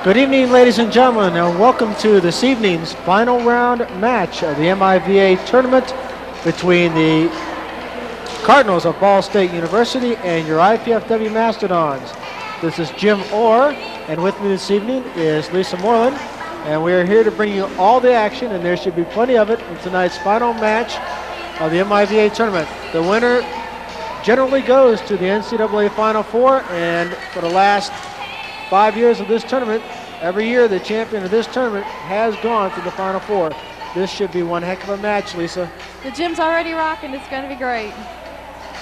Good evening, ladies and gentlemen, and welcome to this evening's final round match of the MIVA tournament between the Cardinals of Ball State University and your IPFW Mastodons. This is Jim Orr, and with me this evening is Lisa Moreland, and we are here to bring you all the action, and there should be plenty of it in tonight's final match of the MIVA tournament. The winner generally goes to the NCAA Final Four, and for the last 5 years of this tournament, every year the champion of this tournament has gone to the Final Four. This should be one heck of a match, Lisa. The gym's already rocking. It's going to be great.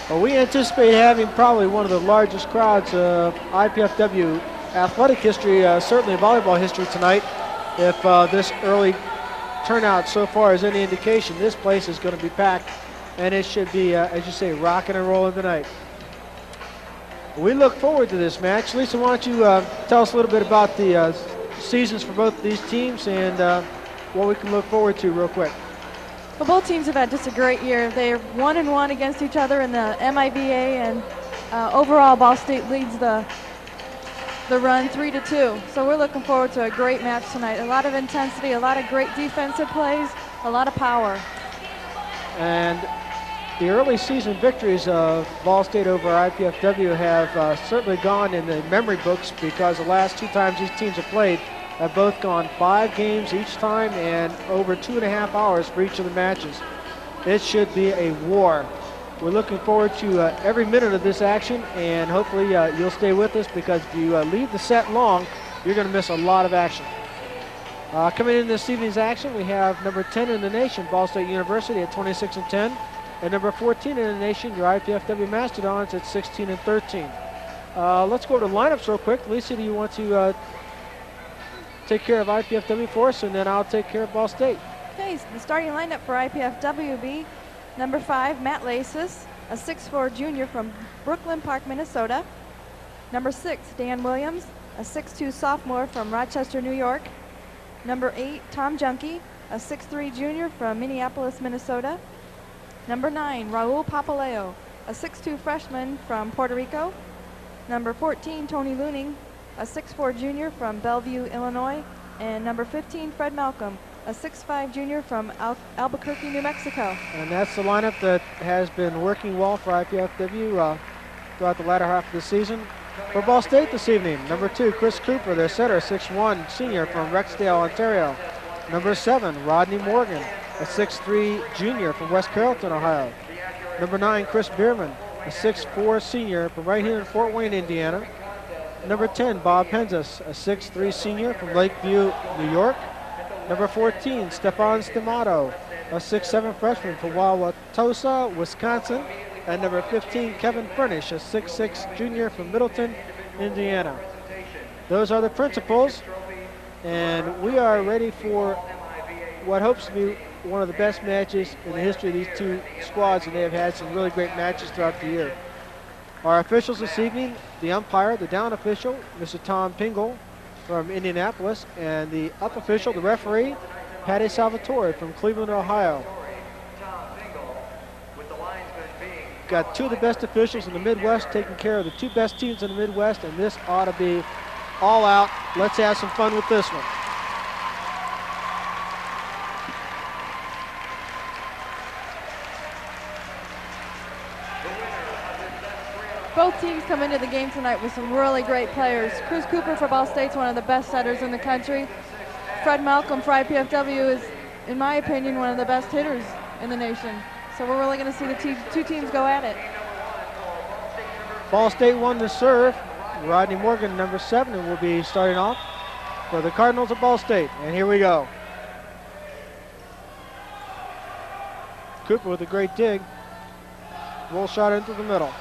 Well, we anticipate having probably one of the largest crowds of IPFW athletic history, certainly volleyball history tonight. If this early turnout so far is any indication, this place is going to be packed, and it should be, as you say, rocking and rolling tonight. We look forward to this match. Lisa, why don't you tell us a little bit about the seasons for both of these teams and what we can look forward to real quick. Well, both teams have had just a great year. They're 1-1 against each other in the MIVA, and overall Ball State leads the run 3-2. So we're looking forward to a great match tonight. A lot of intensity, a lot of great defensive plays, a lot of power. And the early season victories of Ball State over IPFW have certainly gone in the memory books, because the last two times these teams have played have both gone 5 games each time and over 2.5 hours for each of the matches. It should be a war. We're looking forward to every minute of this action, and hopefully you'll stay with us, because if you leave the set long, you're going to miss a lot of action. Coming in this evening's action, we have number 10 in the nation, Ball State University, at 26-10. And number 14 in the nation, your IPFW Mastodons, at 16-13. Let's go to the lineups real quick. Lisa, do you want to take care of IPFW for us, and then I'll take care of Ball State? Okay, so the starting lineup for IPFW will be number 5, Matt Lasis, a 6'4" junior from Brooklyn Park, Minnesota. Number 6, Dan Williams, a 6'2" sophomore from Rochester, New York. Number 8, Tom Junkie, a 6'3" junior from Minneapolis, Minnesota. Number 9, Raul Papaleo, a 6'2" freshman from Puerto Rico. Number 14, Tony Looning, a 6'4" junior from Bellevue, Illinois. And number 15, Fred Malcolm, a 6'5" junior from Albuquerque, New Mexico. And that's the lineup that has been working well for IPFW throughout the latter half of the season. For Ball State this evening, number 2, Chris Cooper, their setter, 6'1" senior from Rexdale, Ontario. Number 7, Rodney Morgan, a 6'3" junior from West Carrollton, Ohio. Number 9, Chris Bierman, a 6'4" senior from right here in Fort Wayne, Indiana. Number 10, Bob Penzas, a 6'3" senior from Lakeview, New York. Number 14, Stefan Stimato, a 6'7" freshman from Wauwatosa, Wisconsin. And number 15, Kevin Furnish, a 6'6" junior from Middleton, Indiana. Those are the principals, and we are ready for what hopes to be one of the best matches in the history of these two squads, and they have had some really great matches throughout the year. Our officials this evening, the umpire, the down official, Mr. Tom Pingle from Indianapolis, and the up official, the referee, Patty Salvatore from Cleveland, Ohio. Got two of the best officials in the Midwest taking care of the two best teams in the Midwest, and this ought to be all out. Let's have some fun with this one. Both teams come into the game tonight with some really great players. Chris Cooper for Ball State's one of the best setters in the country. Fred Malcolm for IPFW is, in my opinion, one of the best hitters in the nation. So we're really going to see the two teams go at it. Ball State won the serve. Rodney Morgan, number 7, will be starting off for the Cardinals of Ball State. And here we go. Cooper with a great dig. Roll shot into the middle.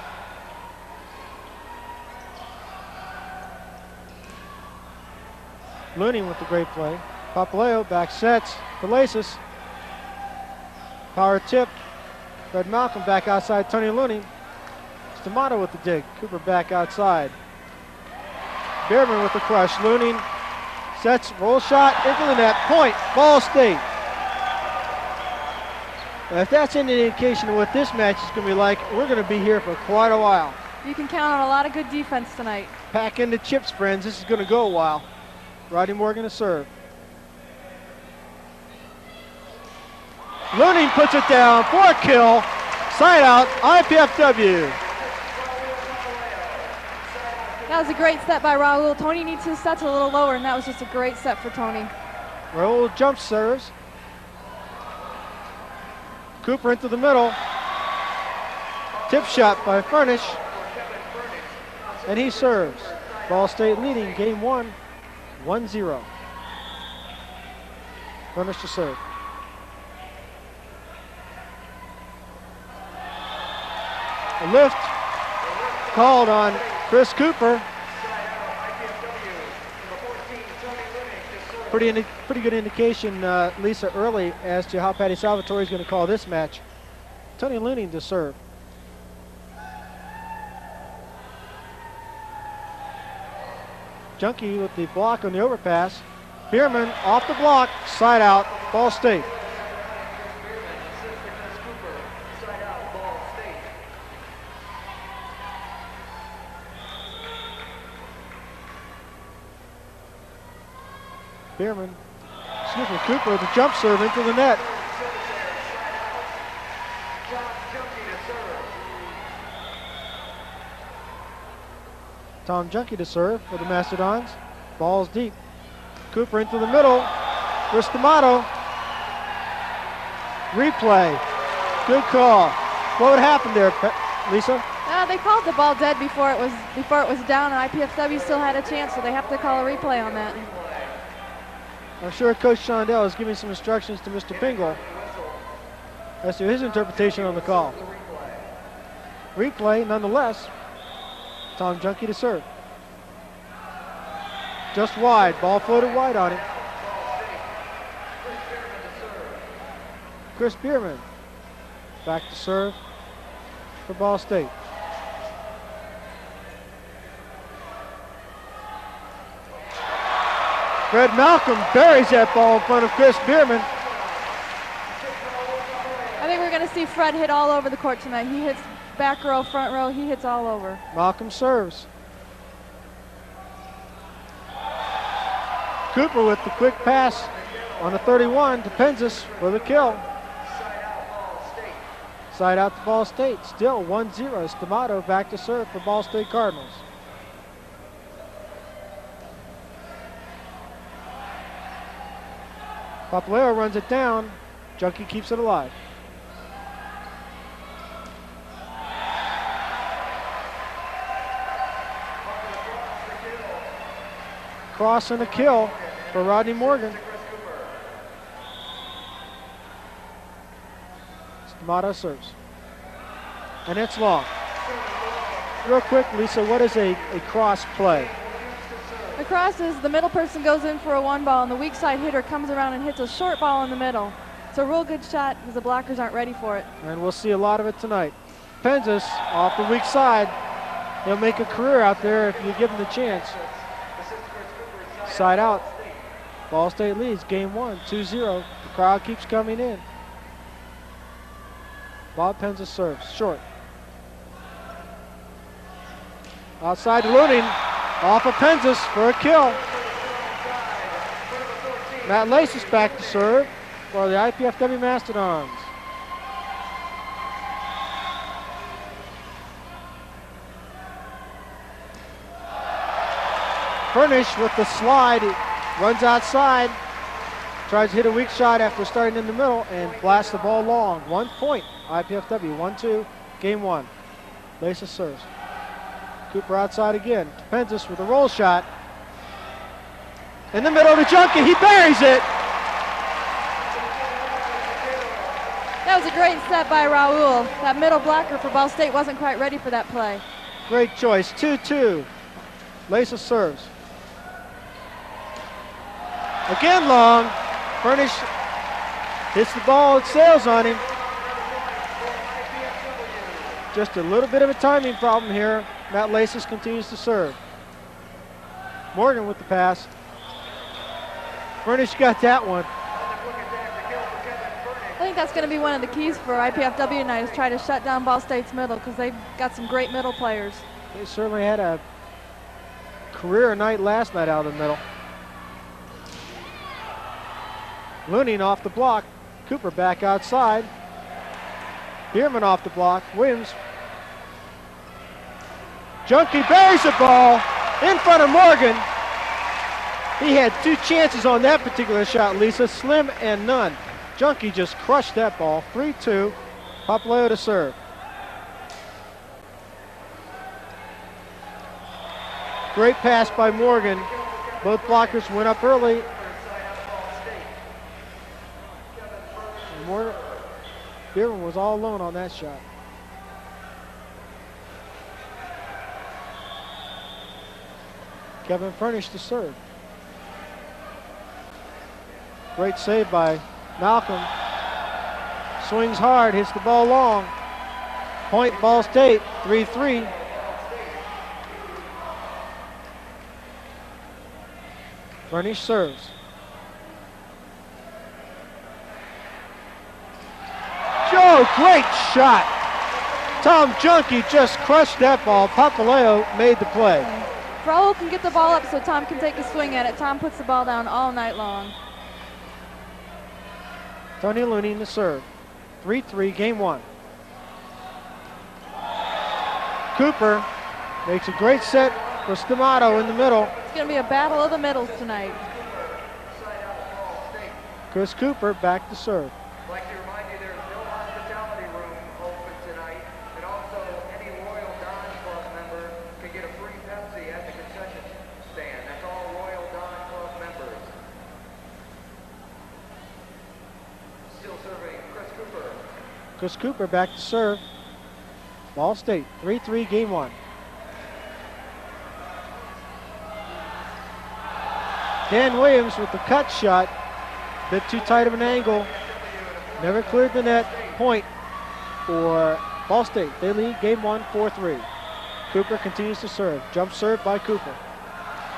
Looney with the great play. Papaleo back sets for Lasis. Power tip. Fred Malcolm back outside Tony Looney. Stamato with the dig. Cooper back outside. Bierman with the crush. Looney sets, roll shot into the net. Point, Ball State. If that's any indication of what this match is going to be like, we're going to be here for quite a while. You can count on a lot of good defense tonight. Pack in the chips, friends. This is going to go a while. Rodney Morgan to serve. Looning puts it down for a kill. Side out, IPFW. That was a great set by Raul. Tony needs his sets a little lower, and that was just a great set for Tony. Raul jump serves. Cooper into the middle. Tip shot by Furnish. And he serves. Ball State leading game 1, 1-0. Furnish to serve. A lift called on Chris Cooper. Pretty good indication, Lisa, early as to how Patty Salvatore is going to call this match. Tony Looning to serve. Junkie with the block on the overpass. Bierman off the block, side out, Ball State. Bierman, excuse me, Cooper, the jump serve into the net. Tom Junkie to serve for the Mastodons. Ball's deep. Cooper into the middle. Ristomato. Replay. Good call. What would happen there, Lisa? They called the ball dead before it was down, and IPFW still had a chance, so they have to call a replay on that. I'm sure Coach Shondell is giving some instructions to Mr. Pingle as to his interpretation on the call. Replay, nonetheless. Tom Junkie to serve. Just wide. Ball floated wide on it. Chris Bierman back to serve for Ball State. Fred Malcolm buries that ball in front of Chris Bierman. I think we're going to see Fred hit all over the court tonight. He hits back row, front row, he hits all over. Malcolm serves. Cooper with the quick pass on the 31 to Penzis for the kill. Side out to Ball State. Still 1-0. Stamato back to serve for Ball State Cardinals. Papaleo runs it down. Junkie keeps it alive. Cross and a kill for Rodney Morgan. Stamato serves. And it's long. Real quick, Lisa, what is a cross play? The cross is the middle person goes in for a one ball, and the weak side hitter comes around and hits a short ball in the middle. It's a real good shot because the blockers aren't ready for it. And we'll see a lot of it tonight. Penzis off the weak side. He'll make a career out there if you give him the chance. Side out. Ball State leads game 1, 2-0. The crowd keeps coming in. Bob Penzis serves, short. Outside to Looning, off of Penzis for a kill. Matt Lace is back to serve for the IPFW Mastodons. Furnish with the slide, he runs outside, tries to hit a weak shot after starting in the middle and blasts the ball long. 1 point, IPFW, 1-2, game 1. Laces serves. Cooper outside again. Penzis with a roll shot. In the middle to Junkie, he buries it. That was a great set by Raul. That middle blocker for Ball State wasn't quite ready for that play. Great choice, 2-2. Laces serves. Again long. Furnish hits the ball, it sails on him. Just a little bit of a timing problem here. Matt Laces continues to serve. Morgan with the pass. Furnish got that one. I think that's going to be one of the keys for IPFW tonight, is try to shut down Ball State's middle, because they've got some great middle players. They certainly had a career night last night out of the middle. Looney off the block. Cooper back outside. Bierman off the block. Williams. Junkie buries the ball in front of Morgan. He had 2 chances on that particular shot, Lisa. Slim and none. Junkie just crushed that ball. 3-2. Papaleo to serve. Great pass by Morgan. Both blockers went up early. Morgan, Bierman was all alone on that shot. Kevin Furnish to serve. Great save by Malcolm. Swings hard, hits the ball long. Point Ball State, 3-3. Furnish serves. Joe, great shot. Tom Junkie just crushed that ball. Papaleo made the play. Raul can get the ball up so Tom can take a swing at it. Tom puts the ball down all night long. Tony Looney to serve. 3-3, game 1. Cooper makes a great set for Stamato in the middle. It's going to be a battle of the middles tonight. Chris Cooper back to serve. I'd like to remind you there's no hospitality room open tonight, and also any Royal Don Club member can get a free Pepsi at the concession stand. That's all Royal Don Club members. Still serving Chris Cooper. Chris Cooper back to serve. Ball State, 3-3, game 1. Dan Williams with the cut shot. Bit too tight of an angle. Never cleared the net. Point for Ball State. They lead game 1, 4-3. Cooper continues to serve. Jump serve by Cooper.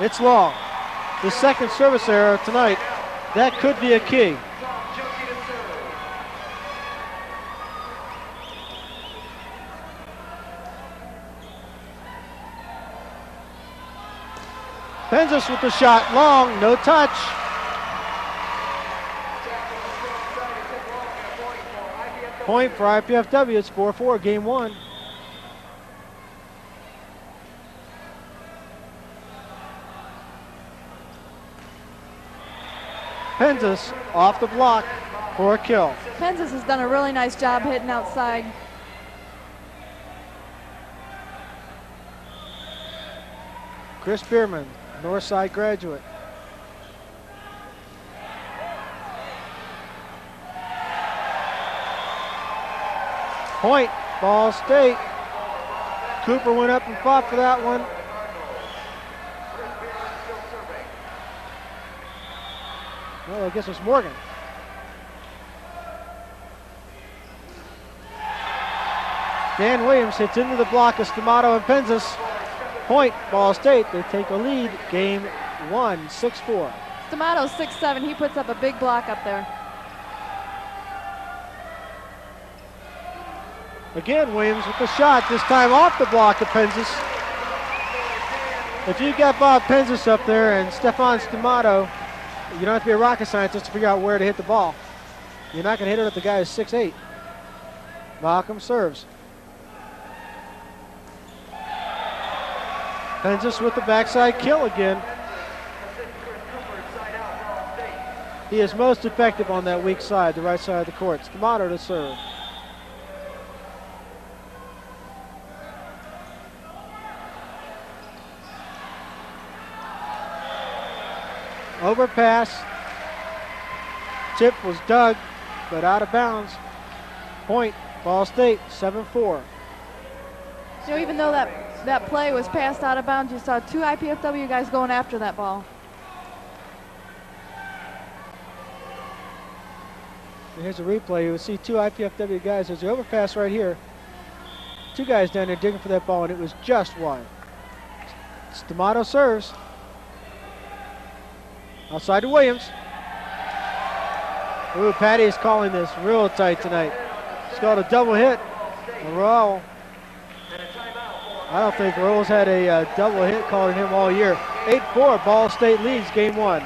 It's long. The second service error tonight. That could be a key. Penzis with the shot, long, no touch. Point for IPFW, it's 4-4, game 1. Penzis off the block for a kill. Penzis has done a really nice job hitting outside. Chris Bierman, Northside graduate. Point, Ball State. Cooper went up and fought for that one. Well, I guess it's Morgan. Dan Williams hits into the block of Stamato and Penzis. Point, Ball State. They take a lead. Game 1, 6-4. Stamato's 6'7". He puts up a big block up there. Again, Williams with the shot, this time off the block of Penzis. If you got Bob Penzis up there and Stefan Stamato, you don't have to be a rocket scientist to figure out where to hit the ball. You're not going to hit it if the guy is 6'8". Malcolm serves. Penzis with the backside kill again. He is most effective on that weak side, the right side of the court. Stamato to serve. Overpass. Tip was dug, but out of bounds. Point, Ball State, 7-4. You know, even though that play was passed out of bounds, you saw 2 IPFW guys going after that ball. And here's a replay. You will see 2 IPFW guys. There's the overpass right here. 2 guys down there digging for that ball, and it was just wide. Stamato serves. Outside to Williams. Ooh, Patty is calling this real tight tonight. He's got a double hit. Raul. I don't think Raul's had a double hit calling him all year. 8-4, Ball State leads game 1.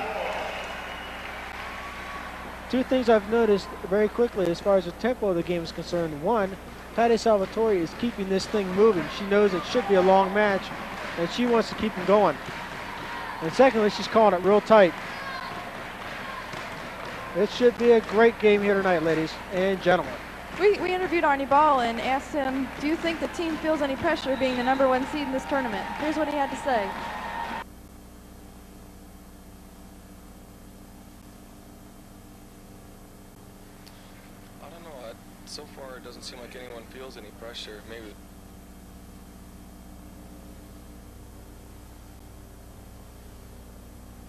Two things I've noticed very quickly as far as the tempo of the game is concerned. One, Patty Salvatore is keeping this thing moving. She knows it should be a long match, and she wants to keep them going. And secondly, she's calling it real tight. It should be a great game here tonight, ladies and gentlemen. We interviewed Arnie Ball and asked him, do you think the team feels any pressure being the #1 seed in this tournament? Here's what he had to say. I don't know. So far, it doesn't seem like anyone feels any pressure. Maybe.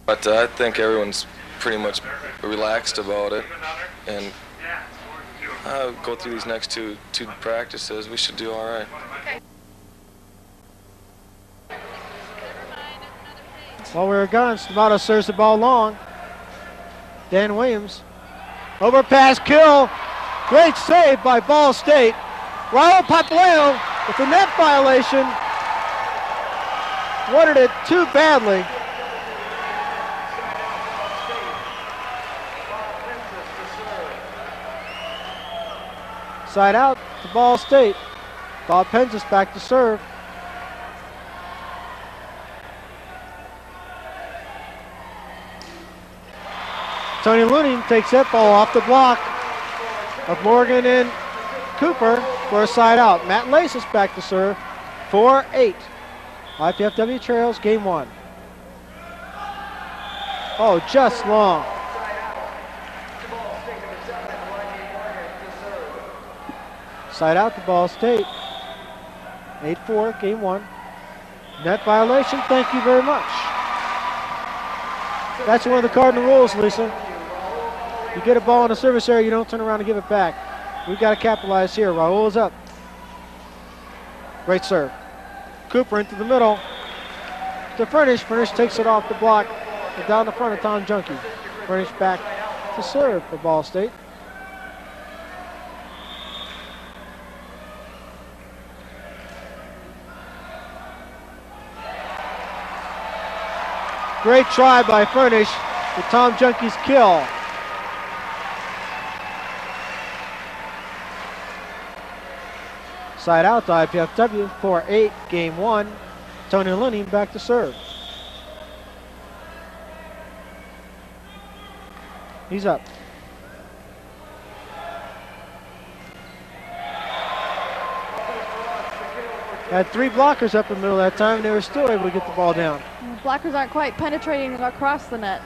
But I think everyone's pretty much relaxed about it, and go through these next two practices. We should do all right. While we were gone, Stamato serves the ball long. Dan Williams, overpass kill. Great save by Ball State. Raul Papaleo with the net violation. Wanted it too badly. Side out to Ball State. Bob Penzis back to serve. Tony Looney takes that ball off the block of Morgan and Cooper for a side out. Matt Lace is back to serve. 4-8. IPFW trails game 1. Oh, just long. Side out to Ball State. 8-4, game 1. Net violation, thank you very much. That's one of the cardinal rules, Lisa. You get a ball in the service area, you don't turn around and give it back. We've got to capitalize here. Raul is up. Great serve. Cooper into the middle. To Furnish. Furnish takes it off the block and down the front of Tom Junkie. Furnish back to serve for Ball State. Great try by Furnish with Tom Junkie's kill. Side out to IPFW, 4-8, game 1. Tony Looney back to serve. He's up. Had 3 blockers up in the middle of that time, and they were still able to get the ball down. Blockers aren't quite penetrating across the net.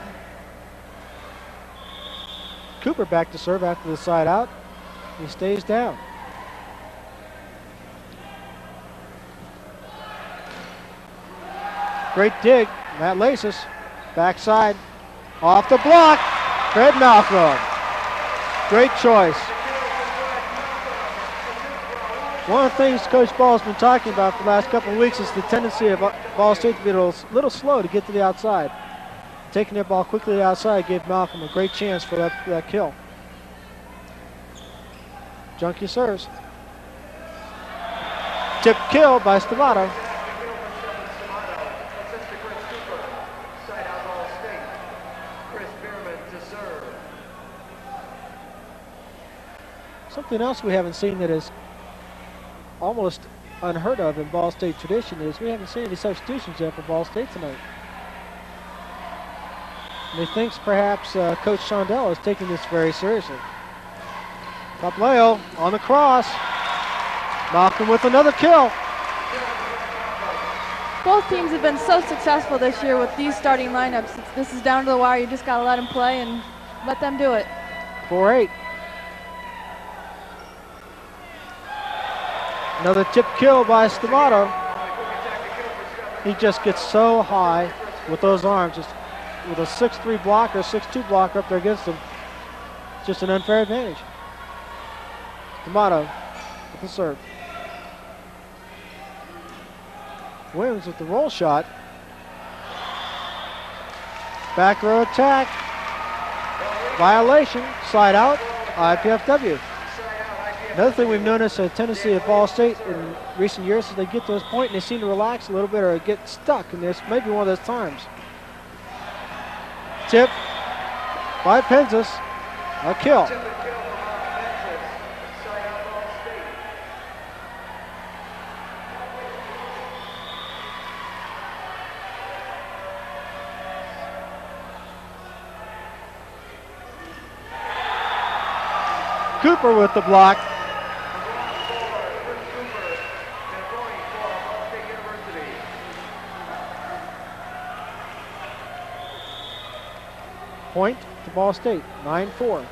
Cooper back to serve after the side out. He stays down. Great dig. Matt Laces. Backside. Off the block. Fred Malcolm. Great choice. One of the things Coach Ball has been talking about for the last couple of weeks is the tendency of Ball State to be a little slow to get to the outside. Taking their ball quickly to the outside gave Malcolm a great chance for that kill. Junkie serves. Tip kill by Stamato. Something else we haven't seen that is almost unheard of in Ball State tradition is we haven't seen any substitutions yet for Ball State tonight. Methinks perhaps Coach Shondell is taking this very seriously. Papaleo on the cross. Malcolm with another kill. Both teams have been so successful this year with these starting lineups. This is down to the wire. You just got to let them play and let them do it. 4-8. Another tip kill by Stamato. He just gets so high with those arms. Just with a 6'3 blocker, 6'2 blocker up there against him. It's just an unfair advantage. Stamato with the serve. Williams with the roll shot. Back row attack. Violation. Side out. IPFW. Another thing we've noticed a tendency at Ball State in recent years is they get to this point and they seem to relax a little bit or get stuck, and this may be one of those times. Tip by Penzis. A kill. Tip and kill from offensive. Side out Ball State. Cooper with the block. Point to Ball State, 9-4.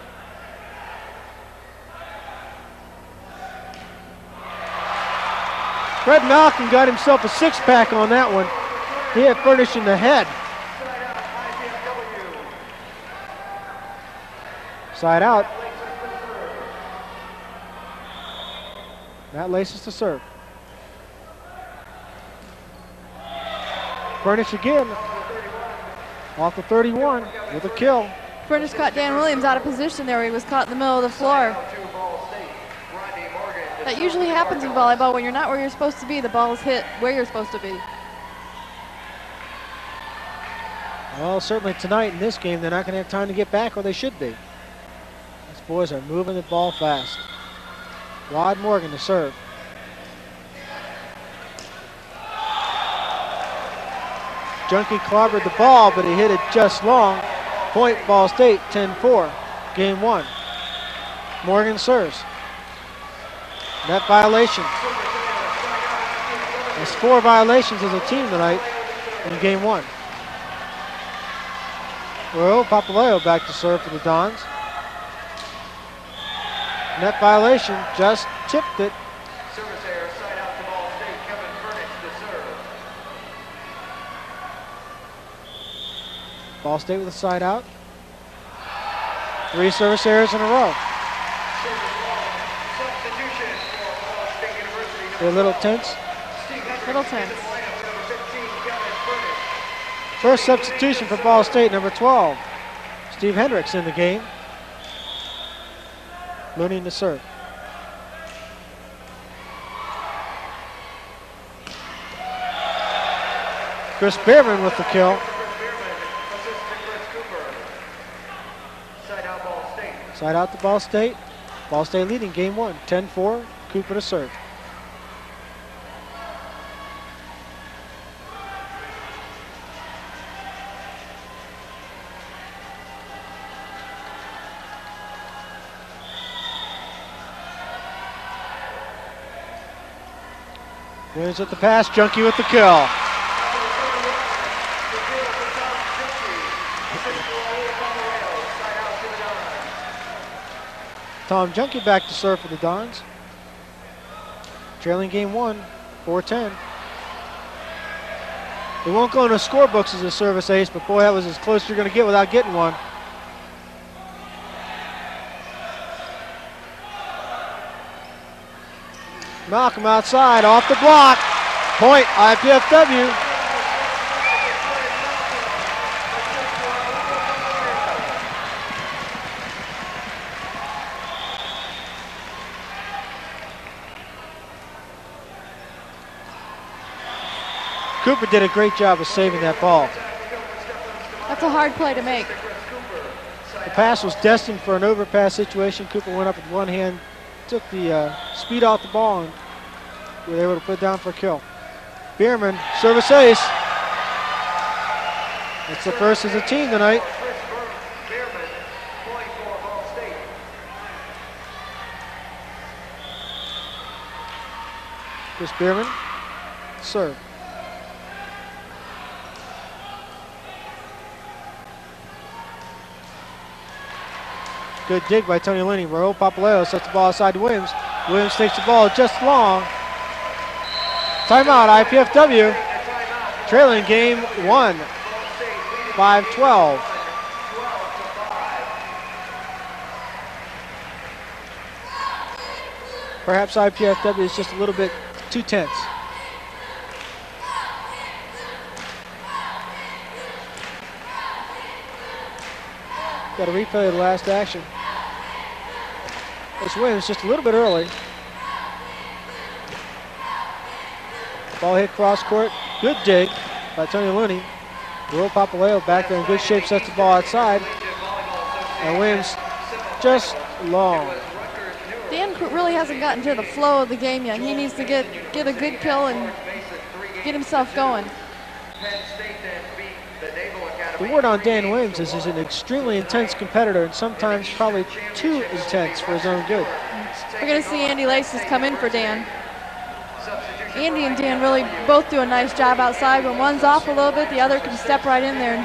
Fred Malcolm got himself a six-pack on that one. He had Furnish in the head. Side out. Matt Laces to serve. Furnish again. Off the 31 with a kill. Furnish caught Dan Williams out of position there. He was caught in the middle of the floor. That usually happens in volleyball. When you're not where you're supposed to be, the ball is hit where you're supposed to be. Well, certainly tonight in this game, they're not going to have time to get back, or they should be. These boys are moving the ball fast. Rod Morgan to serve. Junkie clobbered the ball, but he hit it just long. Point Ball State, 10-4, game one. Morgan serves. Net violation. There's 4 violations as a team tonight in game one. Royal Papaleo back to serve for the Dons. Net violation, just tipped it. Service error, side out to Ball State. Kevin Furnish to serve. Ball State with a side out. 3 service errors in a row. Substitution for Ball State University. They're a little tense. Little tense. Number 15, Kevin Furnish. First substitution for Ball State, number 12. Steve Hendricks in the game. Looney to serve. Chris Bierman with the kill. Side out Ball State. Side out to Ball State. Ball State leading game one, 10-4. Cooper to serve. Williams with the pass, Junkie with the kill. Tom Junkie back to serve for the Dons. Trailing game one, 4-10. It won't go in the scorebooks as a service ace, but boy, that was as close as you're going to get without getting one. Malcolm outside, off the block. Point, IPFW. Cooper did a great job of saving that ball. That's a hard play to make. The pass was destined for an overpass situation. Cooper went up with one hand, took the speed off the ball, and we were able to put it down for a kill. Bierman, service ace. That's the first as a team tonight. Chris Bierman, serve. Good dig by Tony Linney. Raul Papaleo sets the ball aside to Williams. Williams takes the ball just long. Timeout, IPFW. Trailing game one, 5-12. Perhaps IPFW is just a little bit too tense. Got to replay the last action. This Williams just a little bit early. Ball hit cross court. Good dig by Tony Looney. Will Papaleo back there in good shape, sets the ball outside. And Williams just long. Dan really hasn't gotten to the flow of the game yet. He needs to get a good kill and get himself going. The word on Dan Williams is he's an extremely intense competitor and sometimes probably too intense for his own good. We're going to see Andy Laces come in for Dan. Andy and Dan really both do a nice job outside. When one's off a little bit, the other can step right in there and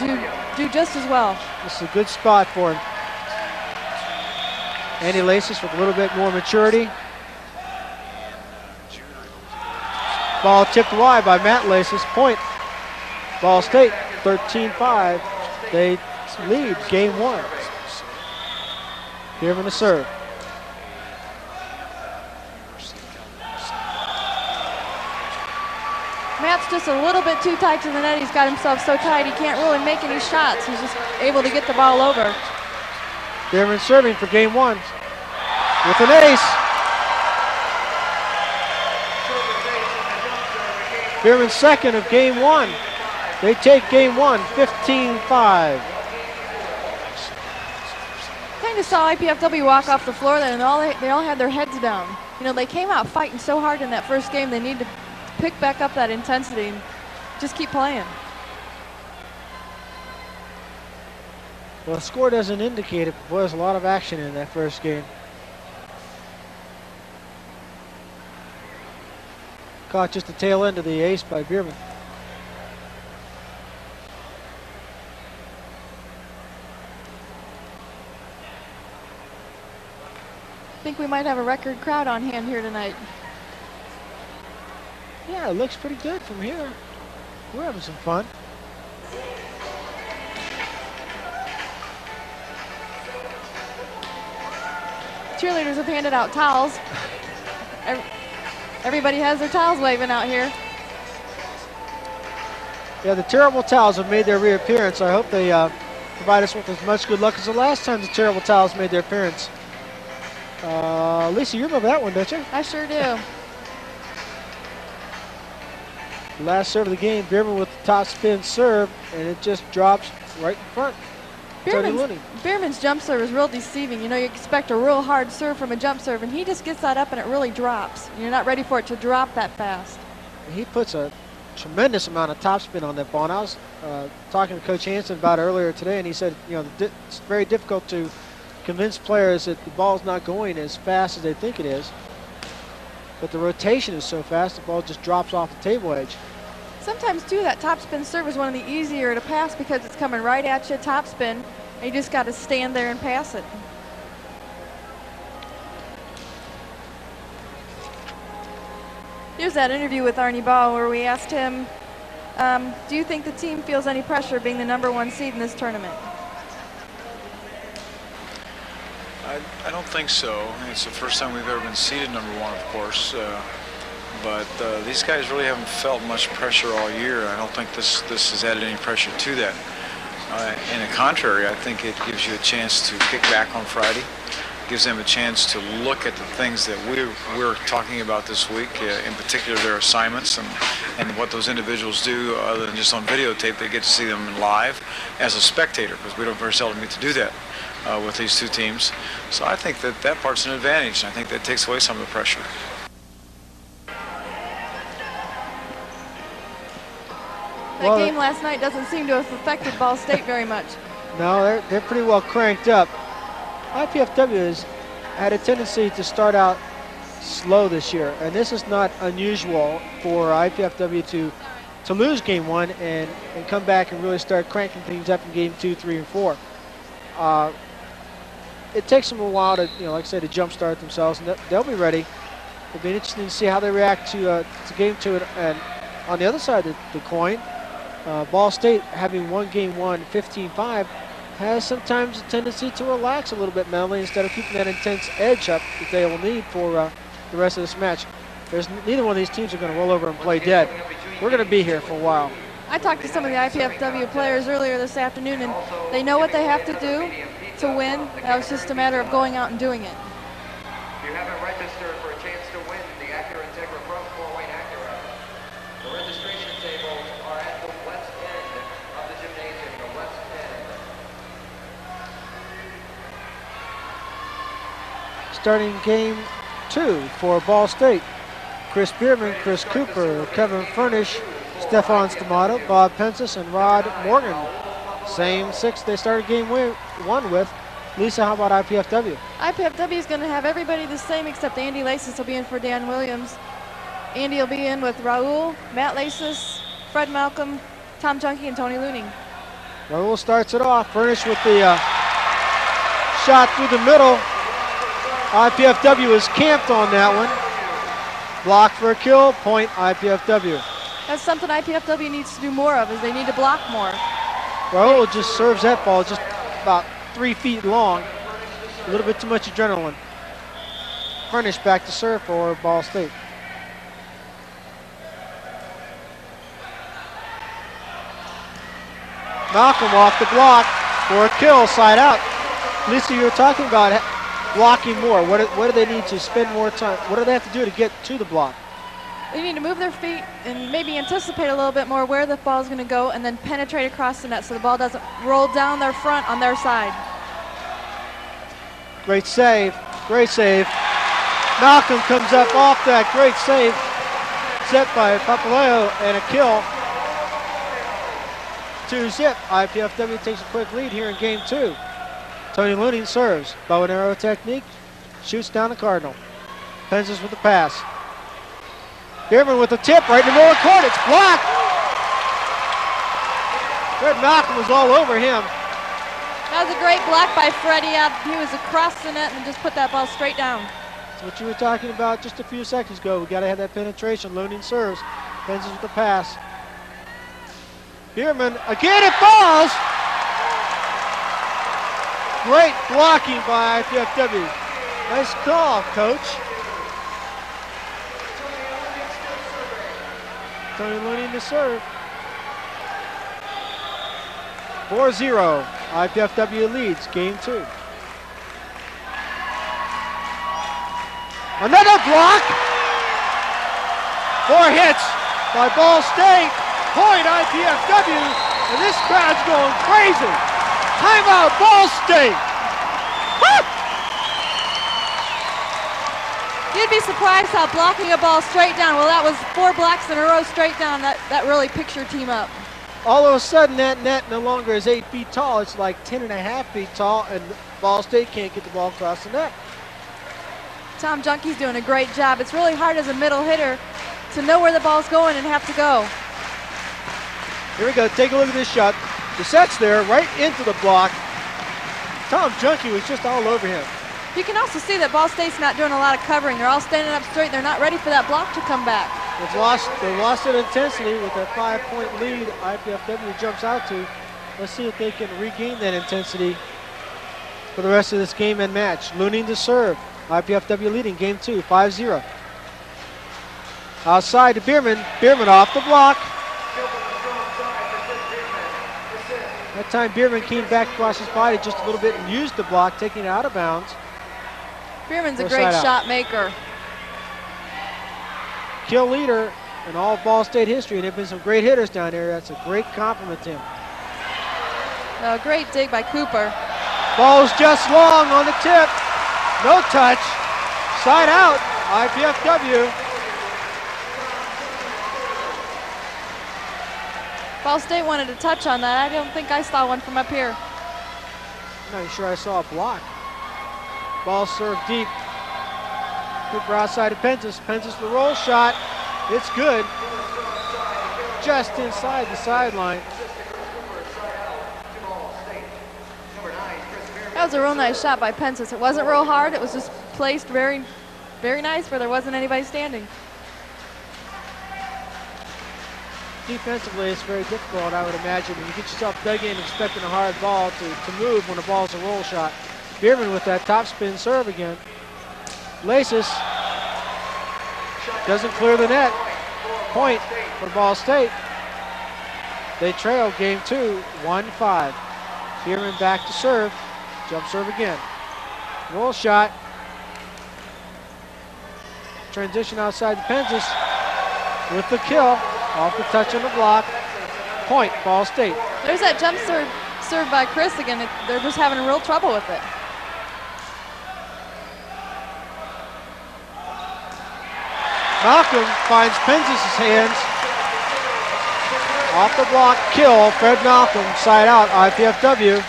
do just as well. This is a good spot for him. Andy Laces with a little bit more maturity. Ball tipped wide by Matt Laces. Point. Ball State 13-5. They lead game 1. Bierman to serve. Matt's just a little bit too tight to the net. He's got himself so tight he can't really make any shots. He's just able to get the ball over. Bierman serving for game 1 with an ace. Bierman's second of game 1. They take game 1, 15-5. Kind of saw IPFW walk off the floor then, and they all had their heads down. You know, they came out fighting so hard in that first game. They need to pick back up that intensity and just keep playing. Well, the score doesn't indicate it, but boy, there's a lot of action in that first game. Caught just the tail end of the ace by Bierman. I think we might have a record crowd on hand here tonight. Yeah, it looks pretty good from here. We're having some fun. Cheerleaders have handed out towels. Everybody has their towels waving out here. Yeah, the terrible towels have made their reappearance. I hope they provide us with as much good luck as the last time the terrible towels made their appearance. Lisa, you remember that one, don't you? I sure do. Last serve of the game, Bierman with the top spin serve, and it just drops right in front. Bierman's jump serve is real deceiving. You know, you expect a real hard serve from a jump serve, and he just gets that up and it really drops. You're not ready for it to drop that fast. He puts a tremendous amount of topspin on that ball. And I was talking to Coach Hansen about it earlier today, and he said, you know, it's very difficult to convince players that the ball's not going as fast as they think it is. But the rotation is so fast, the ball just drops off the table edge. Sometimes, too, that topspin serve is one of the easier to pass because it's coming right at you, topspin, and you just got to stand there and pass it. Here's that interview with Arnie Ball where we asked him, do you think the team feels any pressure being the #1 seed in this tournament? I don't think so. It's the first time we've ever been seeded #1, of course. But these guys really haven't felt much pressure all year. I don't think this has added any pressure to that. In the contrary, I think it gives you a chance to kick back on Friday. Gives them a chance to look at the things that we're talking about this week, in particular their assignments and what those individuals do other than just on videotape. They get to see them live as a spectator because we don't very seldom get to do that with these two teams. So I think that part's an advantage. I think that takes away some of the pressure. That game last night doesn't seem to have affected Ball State very much. No, they're pretty well cranked up. IPFW has had a tendency to start out slow this year, and this is not unusual for IPFW to lose game 1 and come back and really start cranking things up in game 2, 3, and 4. It takes them a while to, like I said, to jumpstart themselves, and they'll be ready. It'll be interesting to see how they react to game 2. And on the other side of the coin, Ball State, having won game 1, 15-5, has sometimes a tendency to relax a little bit mentally instead of keeping that intense edge up that they will need for the rest of this match. Neither one of these teams are going to roll over and play dead. We're going to be here for a while. I talked to some of the IPFW players earlier this afternoon, and they know what they have to do to win. That was just a matter of going out and doing it. If you haven't registered for a chance to win the Acura Integra Pro 4-Weight Acura, the registration tables are at the west end of the gymnasium, the west end. starting game 2 for Ball State. Chris Bierman, Chris Cooper, Kevin Furnish, Stefan Stamato, Bob Pensis, and Rod Morgan. Same 6 they started game 1 with. Lisa, how about IPFW? IPFW is going to have everybody the same except Andy Lasis will be in for Dan Williams. Andy will be in with Raul, Matt Lasis, Fred Malcolm, Tom Junkie, and Tony Looning. Raul starts it off. Furnish with the shot through the middle. IPFW is camped on that one. Block for a kill, point IPFW. That's something IPFW needs to do more of, is they need to block more. Raul just serves that ball just about 3 feet long. A little bit too much adrenaline. Furnish back to serve for Ball State. Malcolm off the block for a kill, side out. Lisa, you were talking about blocking more. What do they need to spend more time? What do they have to do to get to the block? They need to move their feet and maybe anticipate a little bit more where the ball is going to go and then penetrate across the net so the ball doesn't roll down their front on their side. Great save, great save. Malcolm comes up off that great save set by Papaleo and a kill. 2-zip. IPFW takes a quick lead here in game 2. Tony Looney serves. Bow and arrow technique. Shoots down the Cardinal. Pensis with the pass. Bierman with the tip right in the middle of the court. It's blocked. Fred Malcolm was all over him. That was a great block by Freddie. He was across the net and just put that ball straight down. That's what you were talking about just a few seconds ago. We got to have that penetration. Looney serves. Pensis with the pass. Bierman again, it falls. Great blocking by IPFW. Nice call, coach. Tony Looney to serve. 4-0. IPFW leads game 2. Another block. 4 hits by Ball State. Point IPFW. And this crowd's going crazy. Timeout, Ball State. You'd be surprised how blocking a ball straight down. Well, that was 4 blocks in a row straight down. That really picks your team up. All of a sudden, that net no longer is 8 feet tall. It's like 10.5 feet tall, and Ball State can't get the ball across the net. Tom Junkie's doing a great job. It's really hard as a middle hitter to know where the ball's going and have to go. Here we go. Take a look at this shot. The set's there, right into the block. Tom Junkie was just all over him. You can also see that Ball State's not doing a lot of covering. They're all standing up straight. They're not ready for that block to come back. They lost it intensity with a 5-point lead. IPFW jumps out to. Let's see if they can regain that intensity for the rest of this game and match. Looney to serve. IPFW leading game 2, 5-0. Outside to Bierman. Bierman off the block. That time Bierman came back across his body just a little bit and used the block, taking it out of bounds. Bierman's a great shot maker. Kill leader in all of Ball State history, and there have been some great hitters down there. That's a great compliment to him. A great dig by Cooper. Ball's just long on the tip. No touch. Side out. IPFW. Ball State wanted to touch on that. I don't think I saw one from up here. I'm not sure I saw a block. Ball served deep. Cooper outside of Pensis. Pensis the roll shot. It's good. Just inside the sideline. That was a real nice shot by Pensis. It wasn't real hard. It was just placed very, very nice where there wasn't anybody standing. Defensively, it's very difficult, I would imagine. When you get yourself dug in expecting a hard ball to move when the ball's a roll shot. Bierman with that topspin serve again. Laces doesn't clear the net. Point for Ball State. They trail game 2, 1-5. Bierman back to serve. Jump serve again. Roll shot. Transition outside the Pensis with the kill. Off the touch on the block. Point, Ball State. There's that jump serve by Chris again. They're just having real trouble with it. Malcolm finds Penzis' hands. Off the block, kill. Fred Malcolm, side out, IPFW.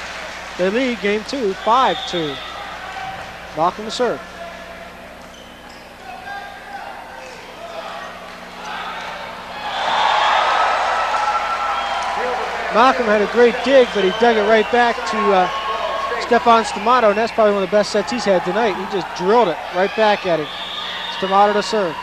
They lead game 2, 5-2. Malcolm to serve. Malcolm had a great dig, but he dug it right back to Stefan Stamato, and that's probably one of the best sets he's had tonight. He just drilled it right back at him. Stamato to serve.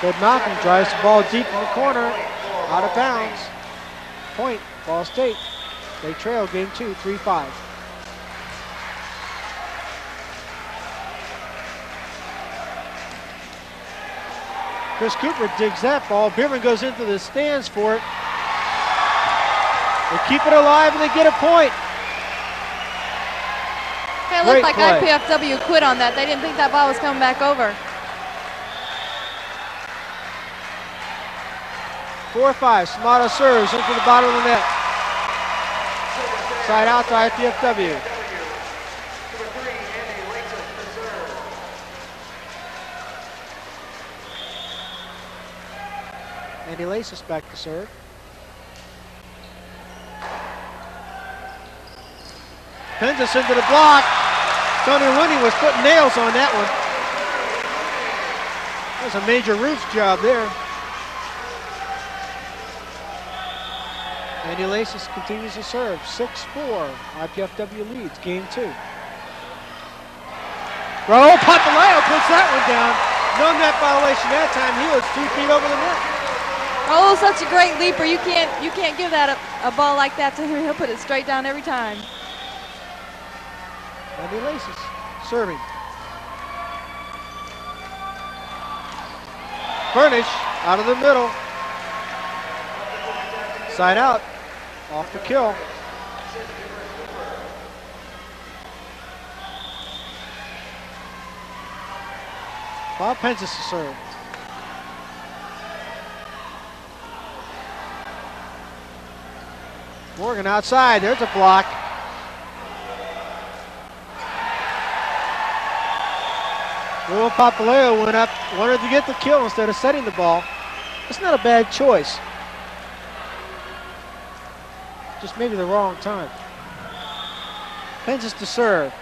Fred Malcolm drives the ball deep in the corner, out of bounds. Point, Ball State. They trail game 2, 3-5. Chris Cooper digs that ball. Bierman goes into the stands for it. They keep it alive and they get a point. It looked like IPFW quit on that. They didn't think that ball was coming back over. 4-5. Stamato serves into the bottom of the net. Side out to IPFW. Andy Laces back to serve. Penzis into the block. Tony Looney was putting nails on that one. That was a major roof job there. Andy Laces continues to serve. 6-4. IPFW leads game 2. Raul Papaleo puts that one down. No net violation that time. He was 2 feet over the net. Oh, such a great leaper. You can't give that a ball like that to him. He'll put it straight down every time. Andy Laces serving. Furnish out of the middle. Side out. Off the kill. Bob Penzis to serve. Morgan outside. There's a block. Will Papaleo went up, wanted to get the kill instead of setting the ball. It's not a bad choice. Just maybe the wrong time. Penzis to serve.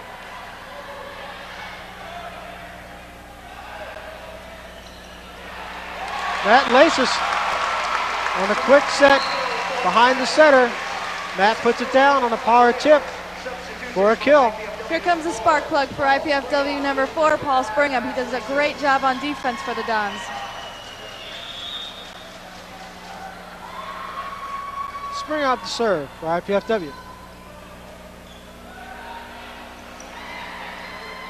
Matt Laces on a quick set behind the center. Matt puts it down on a power tip for a kill. Here comes the spark plug for IPFW number 4, Paul Springham. He does a great job on defense for the Dons. Spring out to serve for IPFW.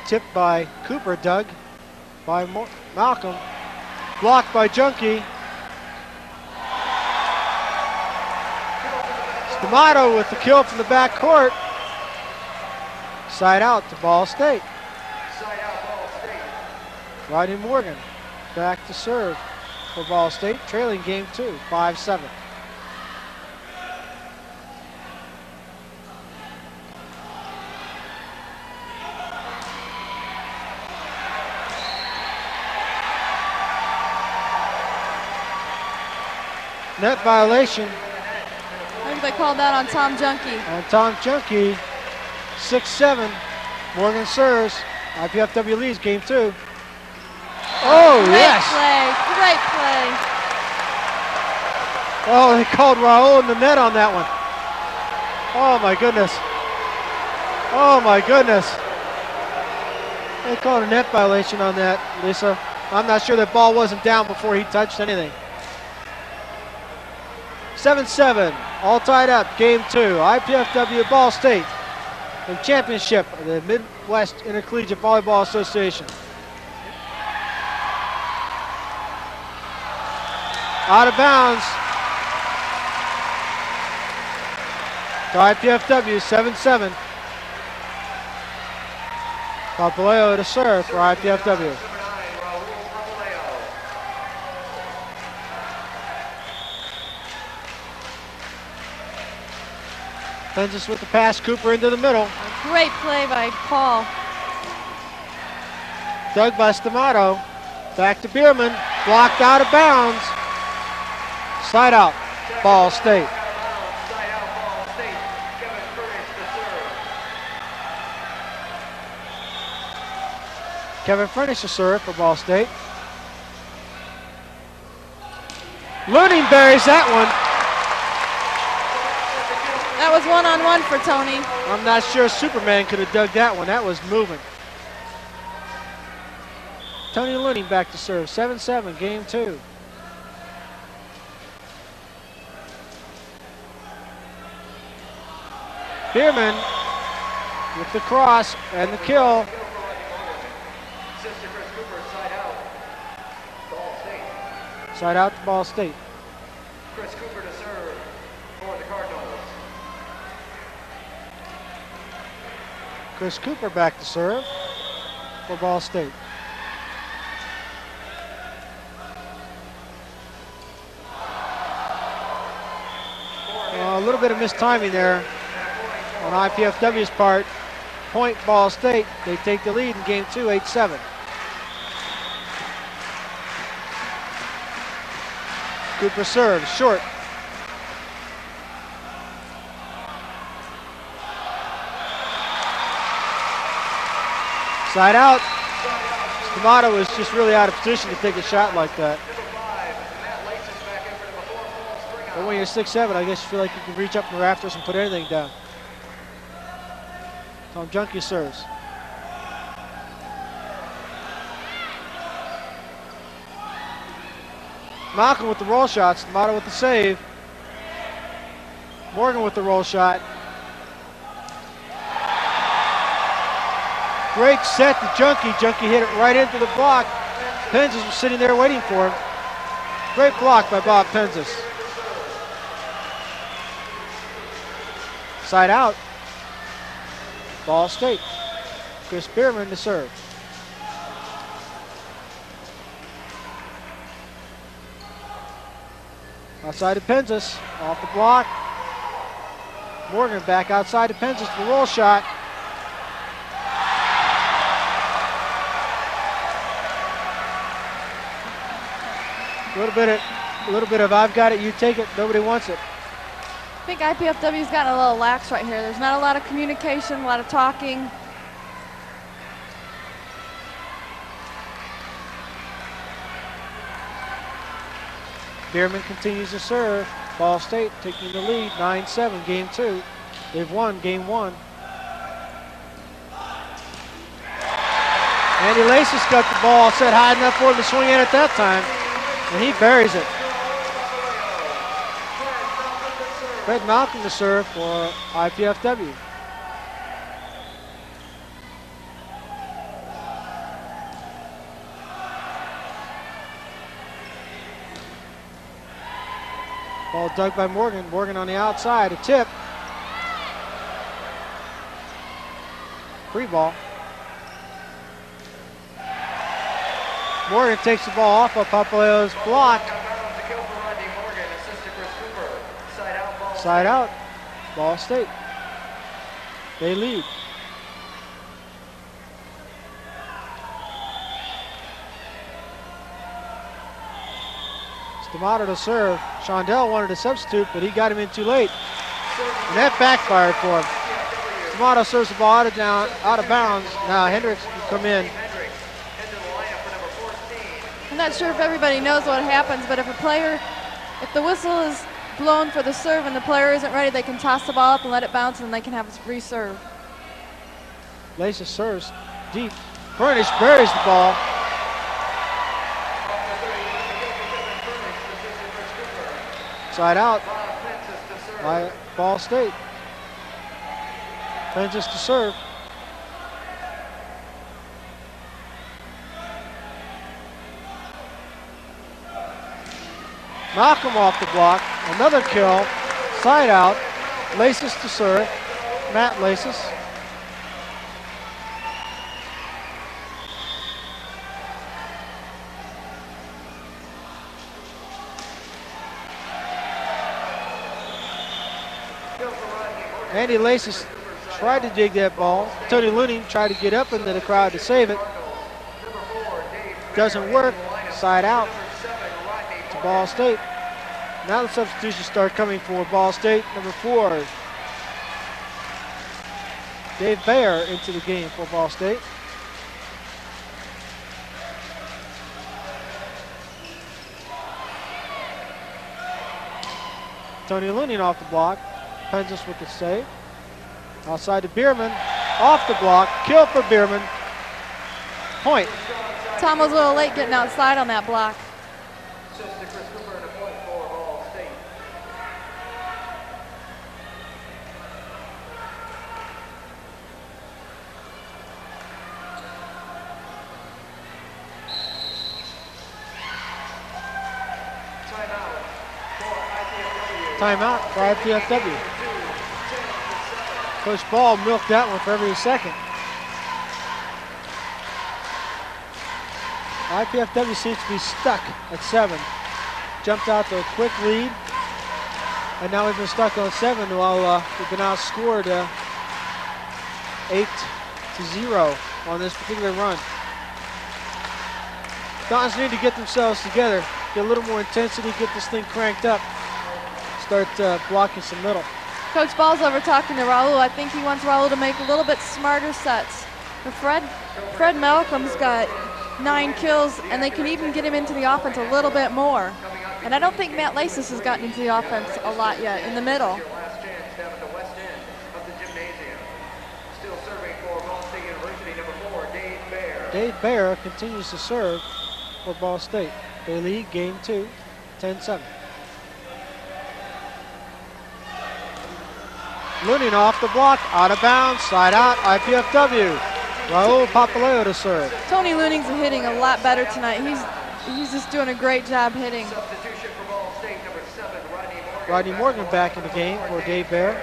Tipped by Cooper, dug by Malcolm. Blocked by Junkie. Stamato with the kill from the back court. Side out to Ball State. Rodney Morgan back to serve for Ball State, trailing game 2, 5-7. Net violation. I think they called that on Tom Junkie. On Tom Junkie, 6-7. Morgan serves. IPFW leads game 2. Oh, yes. Great play. Oh, they called Raul in the net on that one. Oh, my goodness. Oh, my goodness. They called a net violation on that, Lisa. I'm not sure that ball wasn't down before he touched anything. 7-7, all tied up, game 2. IPFW Ball State, the championship of the Midwest Intercollegiate Volleyball Association. Out of bounds. To IPFW, 7-7. Papaleo to serve for IPFW. Penzis with the pass. Cooper into the middle. A great play by Paul. Dug by Stamato. Back to Bierman. Blocked out of bounds. Side out. Ball State. Side out, Ball State. Kevin Furnish to serve. Kevin Furnish to serve for Ball State. Looning buries that one. That was one-on-one for Tony. I'm not sure Superman could have dug that one. That was moving. Tony Looning back to serve. 7-7, game 2. Bierman with the cross and the kill. Sister Chris Cooper, side out. Ball State. Side out to Ball State. Chris Cooper to serve for the Cardinals. Chris Cooper back to serve for Ball State. A little bit of mistiming there on IPFW's part. Point Ball State. They take the lead in game 2, 8-7. Cooper serves, short. Side out. Stamato was just really out of position to take a shot like that. But when you're 6'7", I guess you feel like you can reach up in the rafters and put anything down. Tom Junkie serves. Malcolm with the roll shot. Stamato with the save. Morgan with the roll shot. Great set to Junkie. Junkie hit it right into the block. Penzis was sitting there waiting for him. Great block by Bob Penzis. Side out. Ball State. Chris Bierman to serve. Outside to Penzis. Off the block. Morgan back outside to Penzis for the roll shot. A little bit of I've got it, you take it, nobody wants it. I think IPFW's gotten a little lax right here. There's not a lot of communication, a lot of talking. Bierman continues to serve. Ball State taking the lead, 9-7, game 2. They've won game 1. Andy Laces got the ball set high enough for him to swing in at that time, and he buries it. Fred Malcolm to serve for IPFW. Ball dug by Morgan. Morgan on the outside, a tip. Free ball. Morgan takes the ball off of Papaleo's block. Side out, Ball State. They lead. Stamato to serve. Shondell wanted to substitute, but he got him in too late. And that backfired for him. Stamato serves the ball out of bounds. Now Hendricks can come in. I'm not sure if everybody knows what happens, but if the whistle is blown for the serve and the player isn't ready, they can toss the ball up and let it bounce, and they can have a reserve. Laces serves deep. Furnish buries the ball. Side out by Ball State. Penzis to serve. Malcolm off the block. Another kill. Side out. Laces to serve. Matt Laces. Andy Laces tried to dig that ball. Tony Looney tried to get up into the crowd to save it. Doesn't work. Side out to Ball State. Now the substitutions start coming for Ball State. Number 4, Dave Bayer into the game for Ball State. Tony Looney off the block. Penzis with the save. Outside to Bierman. Off the block. Kill for Bierman. Point. Tom was a little late getting outside on that block. Timeout for IPFW. Coach Ball milked that one for every second. IPFW seems to be stuck at 7. Jumped out to a quick lead. And now we've been stuck on 7 while we've been outscored 8-0 on this particular run. Dons need to get themselves together, get a little more intensity, get this thing cranked up, start blocking some middle. Coach Ball's over talking to Raul. I think he wants Raul to make a little bit smarter sets. But Fred Malcolm's got 9 kills, and they can even get him into the offense a little bit more. And I don't think Matt Laces has gotten into the offense a lot yet in the middle. Dave Bayer continues to serve for Ball State. They lead game 2, 10-7. Looney off the block, out of bounds, side out, IPFW. Raul Papaleo to serve. Tony Looning's hitting a lot better tonight. He's just doing a great job hitting. Rodney Morgan back in the game for Dave Bayer.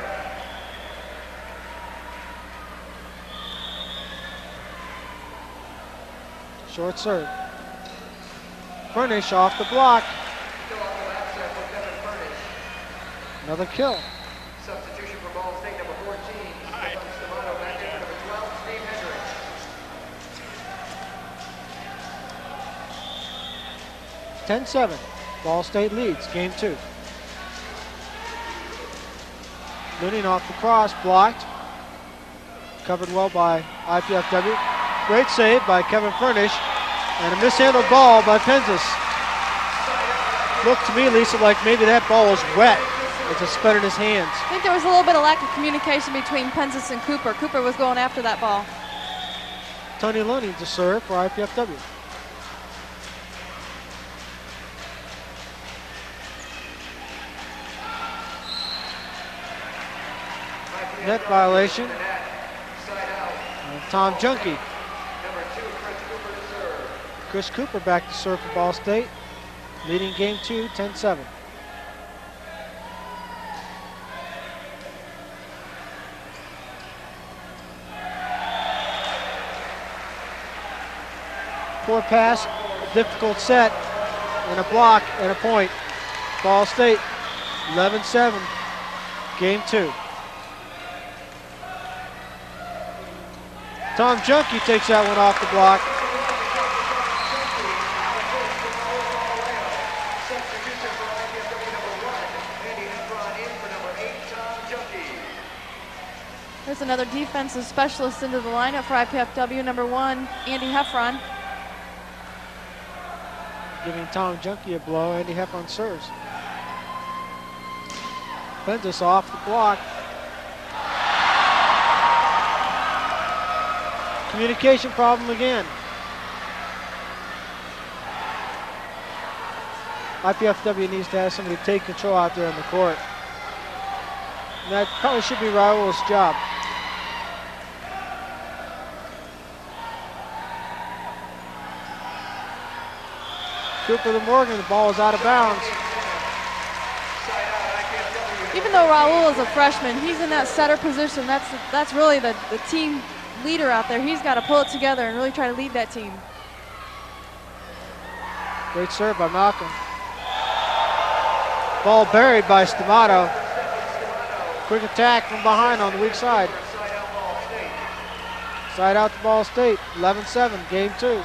Short serve. Furnish off the block. Another kill. Substitution for Ball State, number 14. Stamato back in for number 12, Steve Hendricks. 10-7. Ball State leads game 2. Looney off the cross, blocked. Covered well by IPFW. Great save by Kevin Furnish. And a mishandled ball by Penzis. Looked to me, Lisa, like maybe that ball was wet as it spun in his hands. I think there was a little bit of lack of communication between Penzis and Cooper. Cooper was going after that ball. Tony Looney to serve for IPFW. Net violation. And Tom Junkie. Chris Cooper back to serve for Ball State. Leading game 2, 10-7. Poor pass, difficult set, and a block and a point. Ball State, 11-7, game 2. Tom Junkie takes that one off the block. There's another defensive specialist into the lineup for IPFW, number 1, Andy Heffron. Giving Tom Junkie a blow, Andy Heffron serves. Penzis off the block. Communication problem again. IPFW needs to have somebody take control out there on the court. And that probably should be Raul's job. Cooper to Morgan, the ball is out of bounds. Even though Raul is a freshman, he's in that setter position. That's really the team leader out there. He's got to pull it together and really try to lead that team. Great serve by Malcolm. Ball buried by Stamato. Quick attack from behind on the weak side. Side out to Ball State. 11-7, game 2.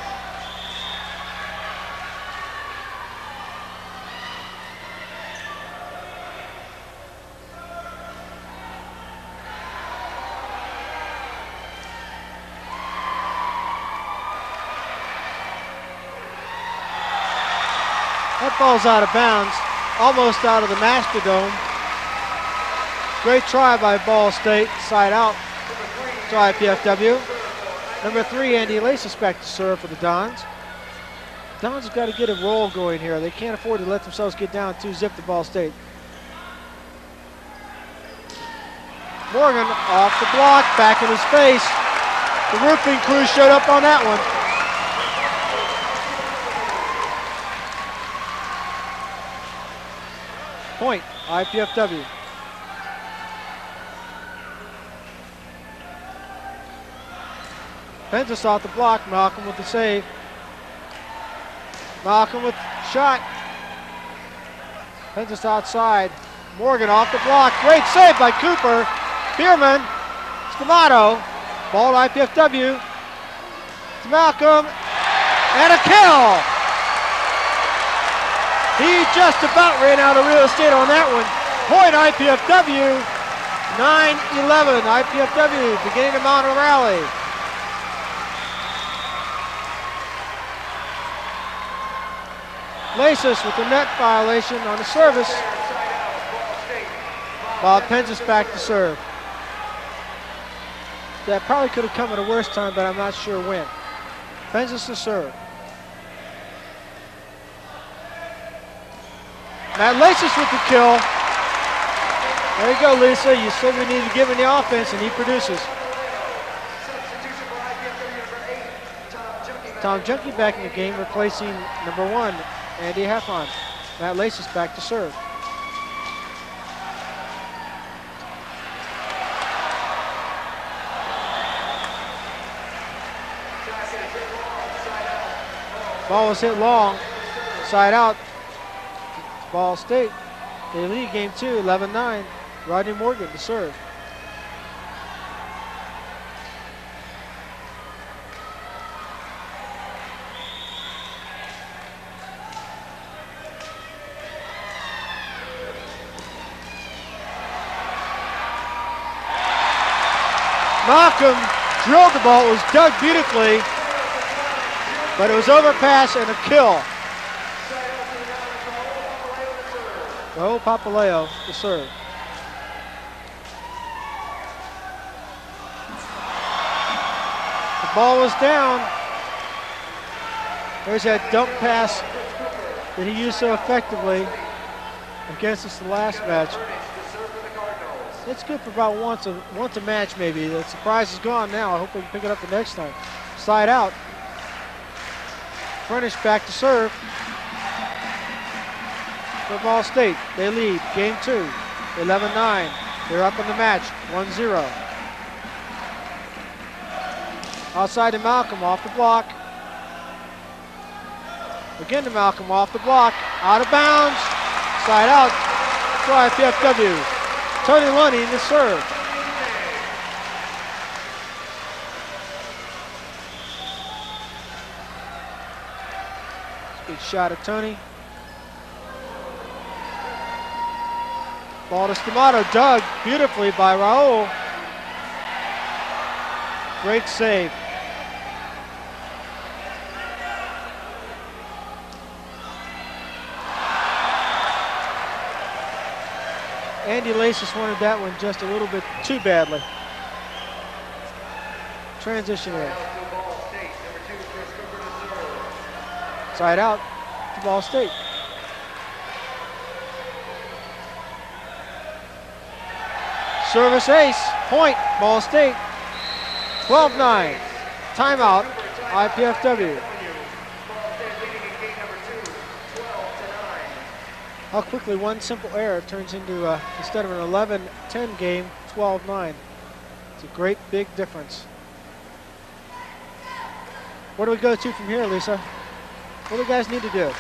That ball's out of bounds, almost out of the Mastodons. Great try by Ball State, side out to IPFW. Number 3, Andy Lasis back to serve for the Dons. Dons have got to get a roll going here. They can't afford to let themselves get down 2-zip to Ball State. Morgan off the block, back in his face. The roofing crew showed up on that one. Point, IPFW. Pensis off the block, Malcolm with the save. Malcolm with shot. Pensis outside. Morgan off the block, great save by Cooper. Bierman, Stamato, ball to IPFW. To Malcolm, and a kill! He just about ran out of real estate on that one. Point IPFW, 9-11. IPFW beginning to mount a rally. Lasis with the net violation on the service. Bob Pensis back to serve. That probably could have come at a worse time, but I'm not sure when. Pensis to serve. Matt Lasis with the kill. There you go, Lisa. You said we need to give him the offense, and he produces. Tom Junkie back in the game, replacing number 1, Andy Heffon. Matt Lasis back to serve. Ball was hit long, side out. Ball State. They lead game 2, 11-9. Rodney Morgan to serve. Malcolm drilled the ball. It was dug beautifully, but it was overpass and a kill. Raul Papaleo to serve. The ball was down. There's that dump pass that he used so effectively against us the last match. It's good for about once a match maybe. The surprise is gone now. I hope we can pick it up the next time. Side out. Furnish back to serve. For Ball State, they lead game 2, 11-9. They're up in the match, 1-0. Outside to Malcolm, off the block. Again to Malcolm, off the block, out of bounds. Side out to IPFW. Tony Lunny to serve. Good shot of Tony. Ball to Stamato, dug beautifully by Raul. Great save. Andy Lasis wanted that one just a little bit too badly. Transition in. Side out to Ball State. Service ace, point, Ball State, 12-9, timeout, IPFW. How quickly one simple error turns into, instead of an 11-10 game, 12-9. It's a great big difference. Where do we go to from here, Lisa? What do you guys need to do?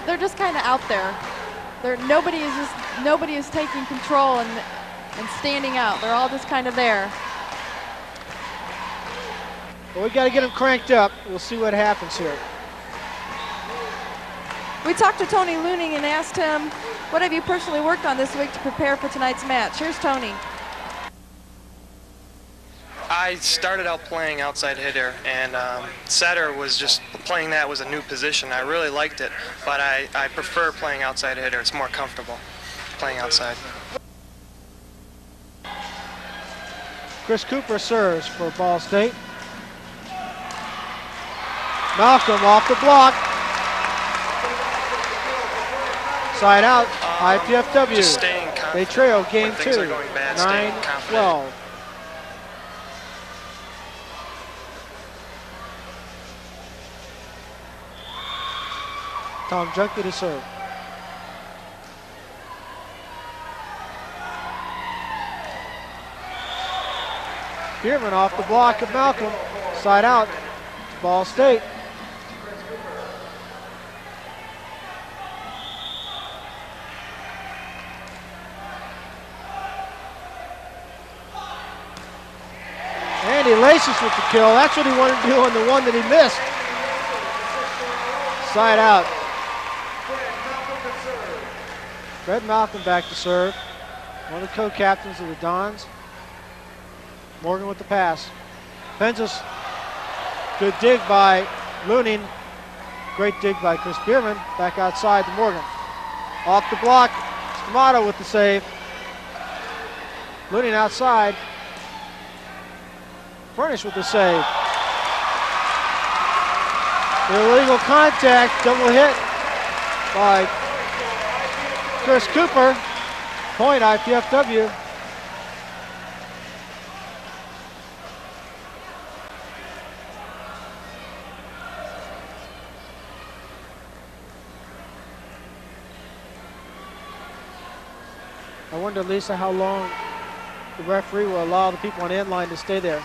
They're just kind of out there. Nobody is taking control and standing out. They're all just kind of there. Well, we got to get them cranked up. We'll see what happens here. We talked to Tony Looning and asked him, what have you personally worked on this week to prepare for tonight's match? Here's Tony. I started out playing outside hitter, and setter was just playing that was a new position. I really liked it, but I prefer playing outside hitter. It's more comfortable playing outside. Chris Cooper serves for Ball State. Malcolm off the block. Side out, IPFW. Just staying confident. They trail game When things two, are going bad, staying confident. 9-12. Tom Junkie to serve. Bierman off the block of Malcolm. Side out, Ball State. And he laces with the kill. That's what he wanted to do on the one that he missed. Side out. Fred Malcolm back to serve. One of the co-captains of the Dons. Morgan with the pass. Penzas. Good dig by Looning. Great dig by Chris Bierman. Back outside to Morgan. Off the block. Stamato with the save. Looning outside. Furnish with the save. Illegal contact. Double hit by Chris Cooper. Point IPFW. I wonder, Lisa, how long the referee will allow the people on the end line to stay there.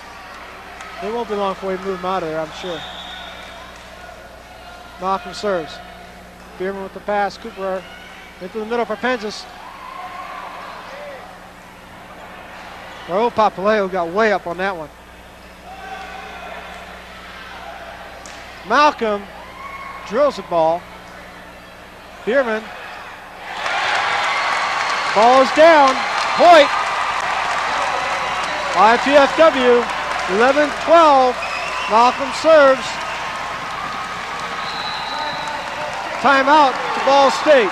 It won't be long before we move them out of there, I'm sure. Malcolm serves. Bierman with the pass. Cooper into the middle for Penzas. Raul Papaleo got way up on that one. Malcolm drills the ball. Bierman. Ball is down. Point. IPFW. 11-12. Malcolm serves. Timeout to Ball State.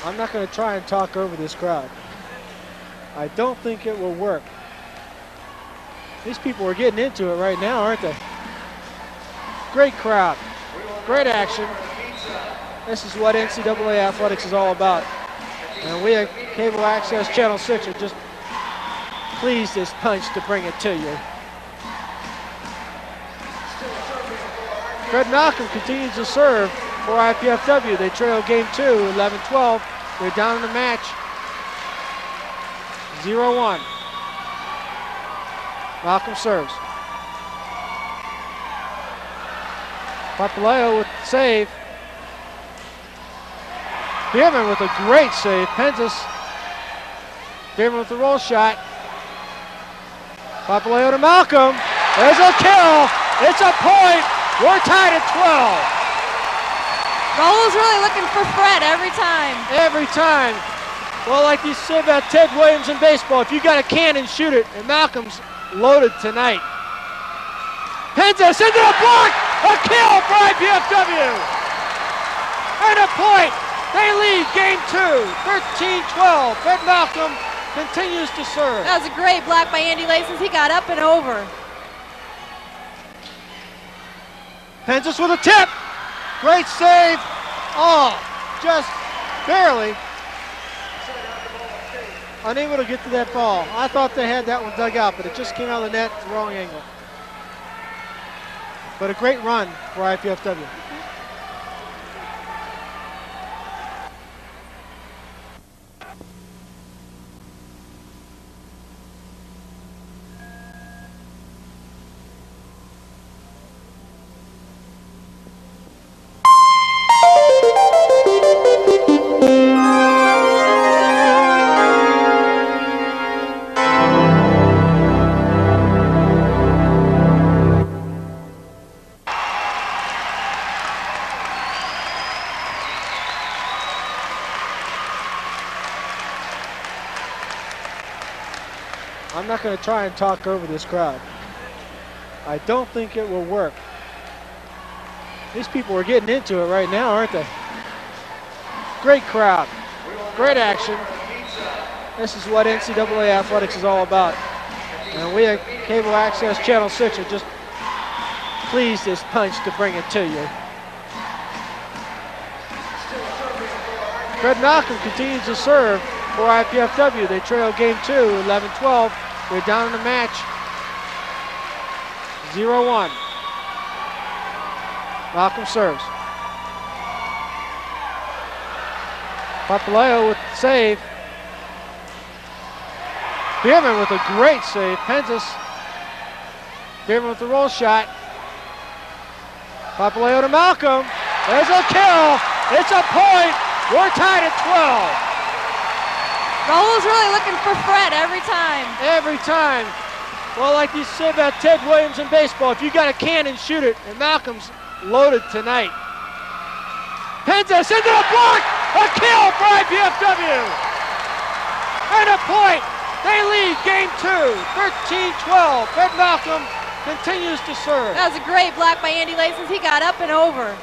I'm not going to try and talk over this crowd. I don't think it will work. These people are getting into it right now, aren't they? Great crowd. Great action. This is what NCAA athletics is all about. And we at Cable Access Channel 6 are just pleased as punch to bring it to you. Fred Malcolm continues to serve for IPFW. They trail game 2, 11-12. They're down in the match, 0-1. Malcolm serves. Papaleo with the save. Bierman with a great save. Penzas. Bierman with the roll shot. Papaleo to Malcolm. There's a kill. It's a point. We're tied at 12. Golo's really looking for Fred every time. Every time. Well, like you say about Ted Williams in baseball, if you got a cannon, shoot it. And Malcolm's loaded tonight. Penzas into the block. A kill for IPFW. And a point. They lead game 2, 13-12. Fred Malcolm continues to serve. That was a great block by Andy Laces. He got up and over. Penzas with a tip. Great save. Oh, just barely unable to get to that ball. I thought they had that one dug out, but it just came out of the net, wrong angle. But a great run for IPFW. I'm not going to try and talk over this crowd. I don't think it will work. These people are getting into it right now, aren't they? Great crowd, great action. This is what NCAA athletics is all about. And we at Cable Access Channel 6 are just pleased as punch to bring it to you. Fred Malcolm continues to serve for IPFW. They trail game 2, 11-12. They're down in the match, 0-1. Malcolm serves. Papaleo with the save. Bierman with a great save. Penzis. Bierman with the roll shot. Papaleo to Malcolm. There's a kill. It's a point. We're tied at 12. Raul's really looking for Fred every time. Every time. Well, like you say about Ted Williams in baseball, if you got a cannon, shoot it. And Malcolm's loaded tonight. Penzis into the block. A kill for IPFW. And a point. They lead game 2, 13-12. Fred Malcolm continues to serve. That was a great block by Andy Laces. He got up and over.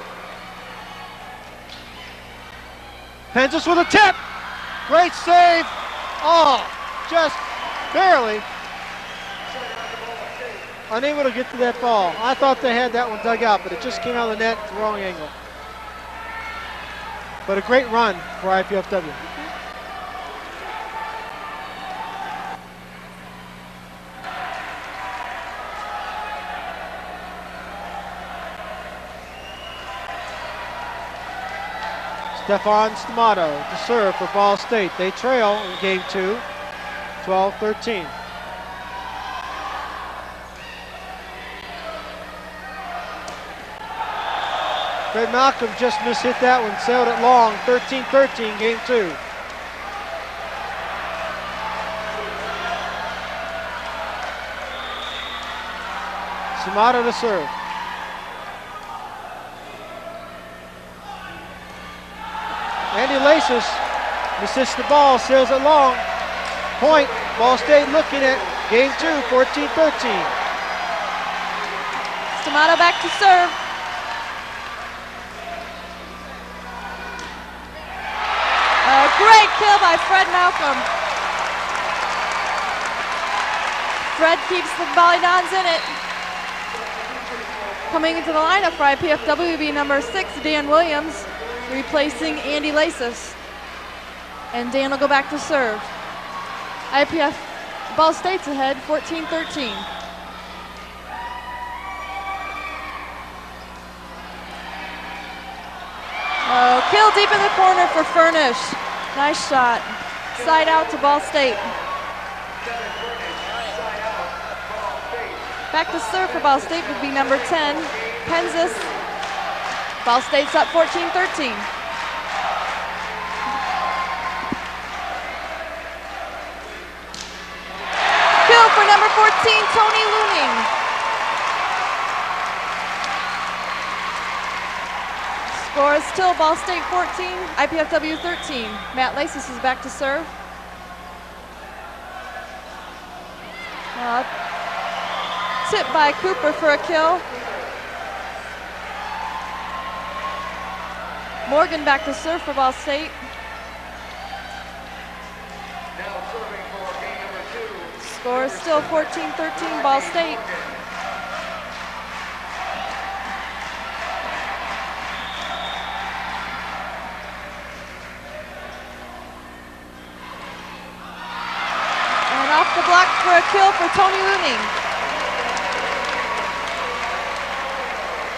Penzis with a tip. Great save. Oh, just barely unable to get to that ball. I thought they had that one dug out, but it just came out of the net at the wrong angle. But a great run for IPFW. Stefan Stamato to serve for Ball State. They trail in game 2, 12-13. Fred Malcolm just mishit that one, sailed it long, 13-13, game 2. Stamato to serve. Andy Laces assists the ball, sails it long. Point, Ball State looking at game 2, 14-13. Stamato back to serve. A great kill by Fred Malcolm. Fred keeps the Mastodons in it. Coming into the lineup for IPFW will be number 6, Dan Williams, replacing Andy Laces. And Dan will go back to serve. IPF Ball State's ahead, 14-13. Oh, kill deep in the corner for Furnish. Nice shot. Side out to Ball State. Back to serve for Ball State would be number 10, Penzis. Ball State's up 14-13. Kill for number 14, Tony Looning. Score is still Ball State 14, IPFW 13. Matt Laces is back to serve. Tip by Cooper for a kill. Morgan back to serve for Ball State. Now serving for game number 2. Score is still 14-13 Ball State. And off the block for a kill for Tony Looning.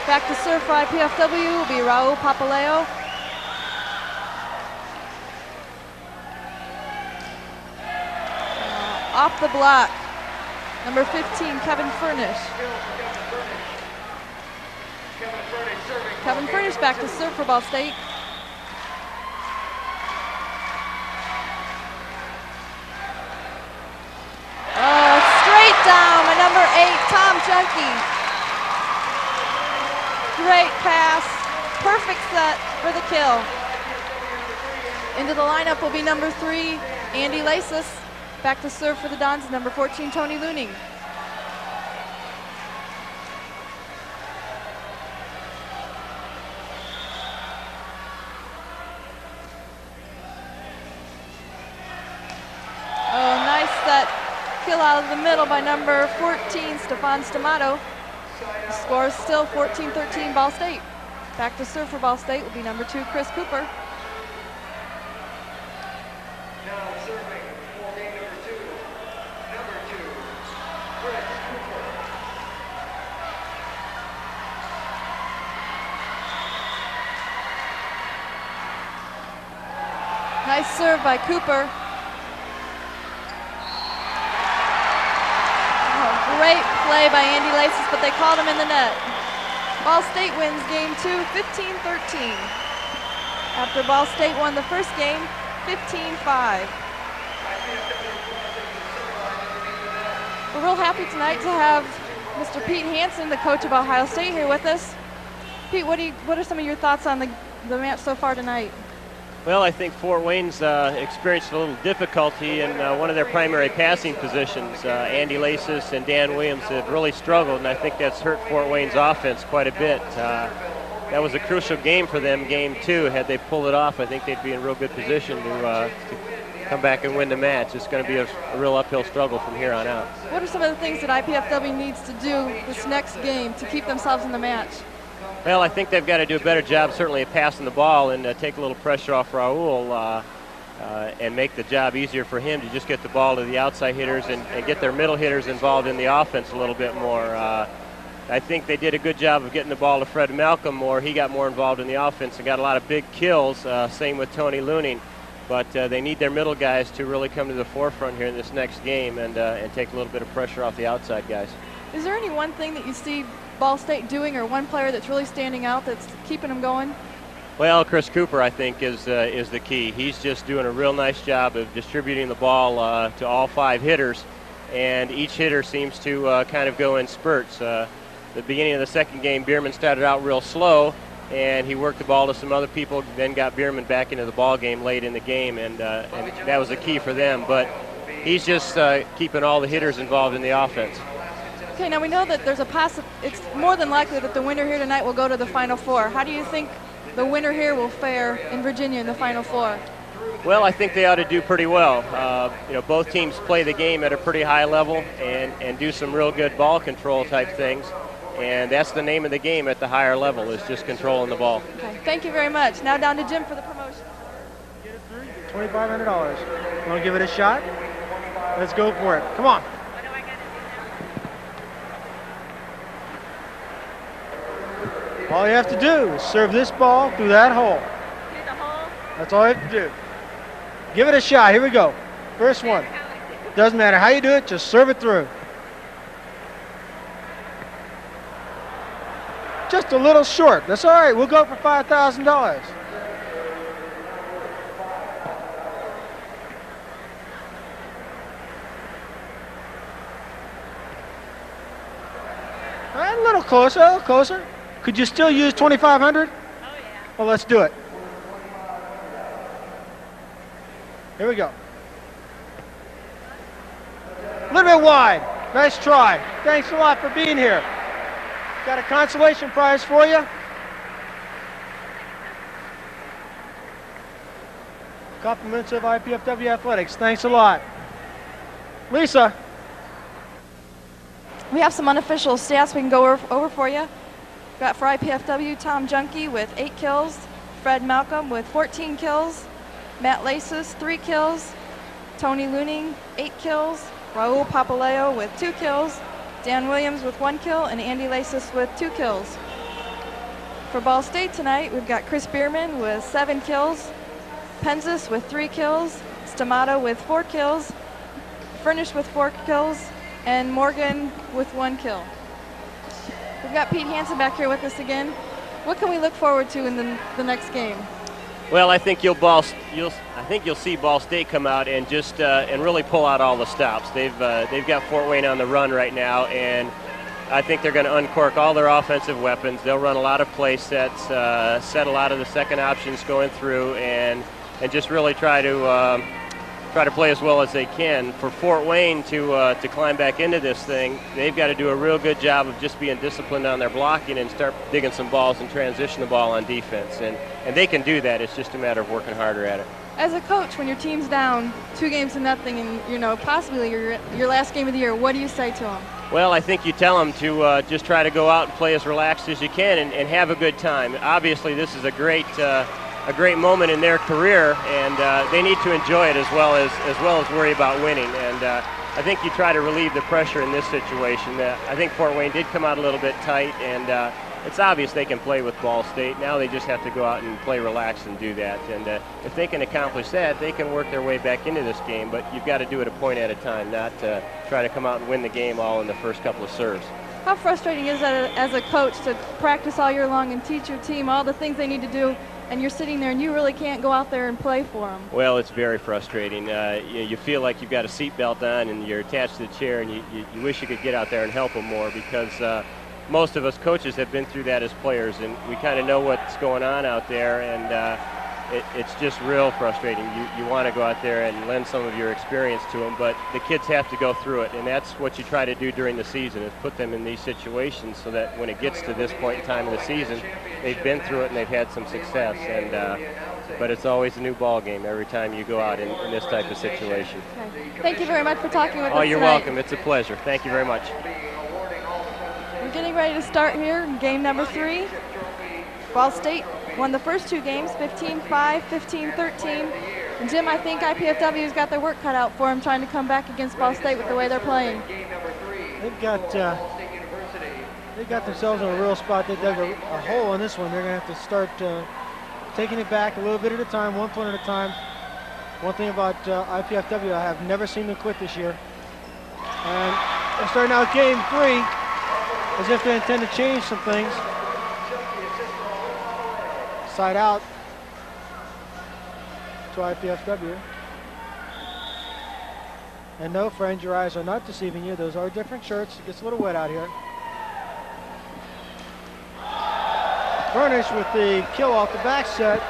Back to serve for IPFW will be Raul Papaleo. Off the block, number 15, Kevin Furnish. Kevin Furnish back to serve for Ball State. Straight down by number 8, Tom Junkie. Great pass, perfect set for the kill. Into the lineup will be number 3, Andy Laces. Back to serve for the Dons, number 14, Tony Looning. Oh, nice set. Kill out of the middle by number 14, Stefan Stamato. The score is still 14-13 Ball State. Back to serve for Ball State will be number 2, Chris Cooper. Now serving for game number 2, Chris Cooper. Nice serve by Cooper. Oh, great play by Andy Laces, but they called him in the net. Ball State wins game 2, 15-13. After Ball State won the first game, 15-5. We're real happy tonight to have Mr. Pete Hansen, the coach of Ohio State, here with us. Pete, what are some of your thoughts on the match so far tonight? Well, I think Fort Wayne's experienced a little difficulty in one of their primary passing positions. Andy Laces and Dan Williams have really struggled, and I think that's hurt Fort Wayne's offense quite a bit. That was a crucial game for them, game 2. Had they pulled it off, I think they'd be in real good position to come back and win the match. It's going to be a real uphill struggle from here on out. What are some of the things that IPFW needs to do this next game to keep themselves in the match? Well, I think they've got to do a better job, certainly, of passing the ball and take a little pressure off Raul and make the job easier for him to just get the ball to the outside hitters and get their middle hitters involved in the offense a little bit more. I think they did a good job of getting the ball to Fred Malcolm more. He got more involved in the offense and got a lot of big kills, same with Tony Looning. But they need their middle guys to really come to the forefront here in this next game and take a little bit of pressure off the outside guys. Is there any one thing that you see Ball State doing, or one player that's really standing out that's keeping them going? Well, Chris Cooper, I think, is the key. He's just doing a real nice job of distributing the ball to all 5 hitters, and each hitter seems to kind of go in spurts. The beginning of the second game, Bierman started out real slow, and he worked the ball to some other people, then got Bierman back into the ball game late in the game, and that was a key for them. But he's just keeping all the hitters involved in the offense. Okay, now we know that there's it's more than likely that the winner here tonight will go to the Final Four. How do you think the winner here will fare in Virginia in the Final Four? Well, I think they ought to do pretty well. Both teams play the game at a pretty high level and do some real good ball control type things. And that's the name of the game at the higher level, is just controlling the ball. Okay, thank you very much. Now down to Jim for the promotion. $2,500. Want to give it a shot? Let's go for it. Come on. All you have to do is serve this ball through that hole. Through the hole? That's all you have to do. Give it a shot. Here we go. First one. Doesn't matter how you do it, just serve it through. Just a little short. That's all right. We'll go for $5,000. All right, a little closer, a little closer. Could you still use 2,500? Oh, yeah. Well, let's do it. Here we go. A little bit wide. Nice try. Thanks a lot for being here. Got a consolation prize for you. Compliments of IPFW Athletics. Thanks a lot. Lisa. We have some unofficial stats we can go over for you. Got for IPFW, Tom Junkie with 8 kills, Fred Malcolm with 14 kills, Matt Laces 3 kills, Tony Looning 8 kills, Raul Papaleo with 2 kills, Dan Williams with 1 kill, and Andy Laces with 2 kills. For Ball State tonight, we've got Chris Bierman with 7 kills, Penzis with 3 kills, Stamato with 4 kills, Furnish with 4 kills, and Morgan with 1 kill. We've got Pete Hansen back here with us again. What can we look forward to in the next game? Well, I think you'll see Ball State come out and just and really pull out all the stops. They've got Fort Wayne on the run right now, and I think they're going to uncork all their offensive weapons. They'll run a lot of play sets, set a lot of the second options going through, and just really try to try to play as well as they can. For Fort Wayne to climb back into this thing, they've got to do a real good job of just being disciplined on their blocking and start digging some balls and transition the ball on defense. And they can do that. It's just a matter of working harder at it. As a coach, when your team's down 2-0 and, you know, possibly your last game of the year, what do you say to them? Well, I think you tell them to just try to go out and play as relaxed as you can and have a good time. Obviously, this is a great moment in their career, and they need to enjoy it as well as worry about winning. And I think you try to relieve the pressure in this situation. I think Fort Wayne did come out a little bit tight, and it's obvious they can play with Ball State. Now they just have to go out and play relaxed and do that. And if they can accomplish that, they can work their way back into this game. But you've got to do it a point at a time, not try to come out and win the game all in the first couple of serves. How frustrating is that as a coach to practice all year long and teach your team all the things they need to do, and you're sitting there and you really can't go out there and play for them? Well, it's very frustrating. You feel like you've got a seatbelt on and you're attached to the chair, and you wish you could get out there and help them more, because most of us coaches have been through that as players, and we kind of know what's going on out there, and it's just real frustrating. You want to go out there and lend some of your experience to them, but the kids have to go through it, and that's what you try to do during the season, is put them in these situations so that when it gets to this point in time of the season, they've been through it and they've had some success. And but it's always a new ball game every time you go out in this type of situation. Okay. Thank you very much for talking with us Oh, you're tonight. welcome. It's a pleasure. Thank you very much. We're getting ready to start here in game number 3. Ball State won the first 2 games, 15-5, 15-13. And Jim, I think IPFW's got their work cut out for them trying to come back against Ball State with the way they're playing. They've got themselves in a real spot. They dug a hole in this one. They're going to have to start taking it back a little bit at a time, 1 point at a time. One thing about IPFW, I have never seen them quit this year. And they're starting out game 3 as if they intend to change some things. Side out to IPFW. And no, friends, your eyes are not deceiving you. Those are different shirts. It gets a little wet out here. Furnish with the kill off the back set.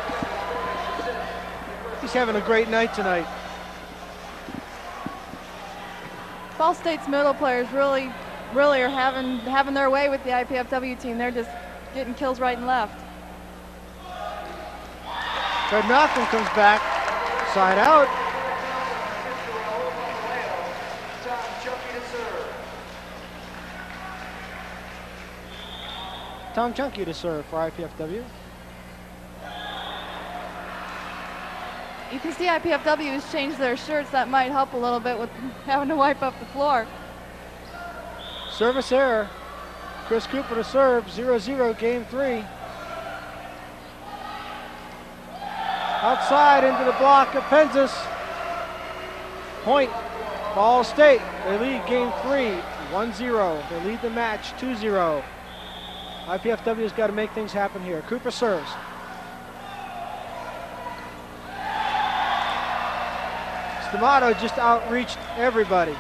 He's having a great night tonight. Ball State's middle players really are having their way with the IPFW team. They're just getting kills right and left. Fred Malcolm comes back, side out. Tom Chunky to serve for IPFW. You can see IPFW has changed their shirts. That might help a little bit with having to wipe up the floor. Service error. Chris Cooper to serve, 0-0 game 3. Outside into the block of Penzas. Point, Ball State. They lead game 3, 1-0. They lead the match, 2-0. IPFW's got to make things happen here. Cooper serves. Stamato just outreached everybody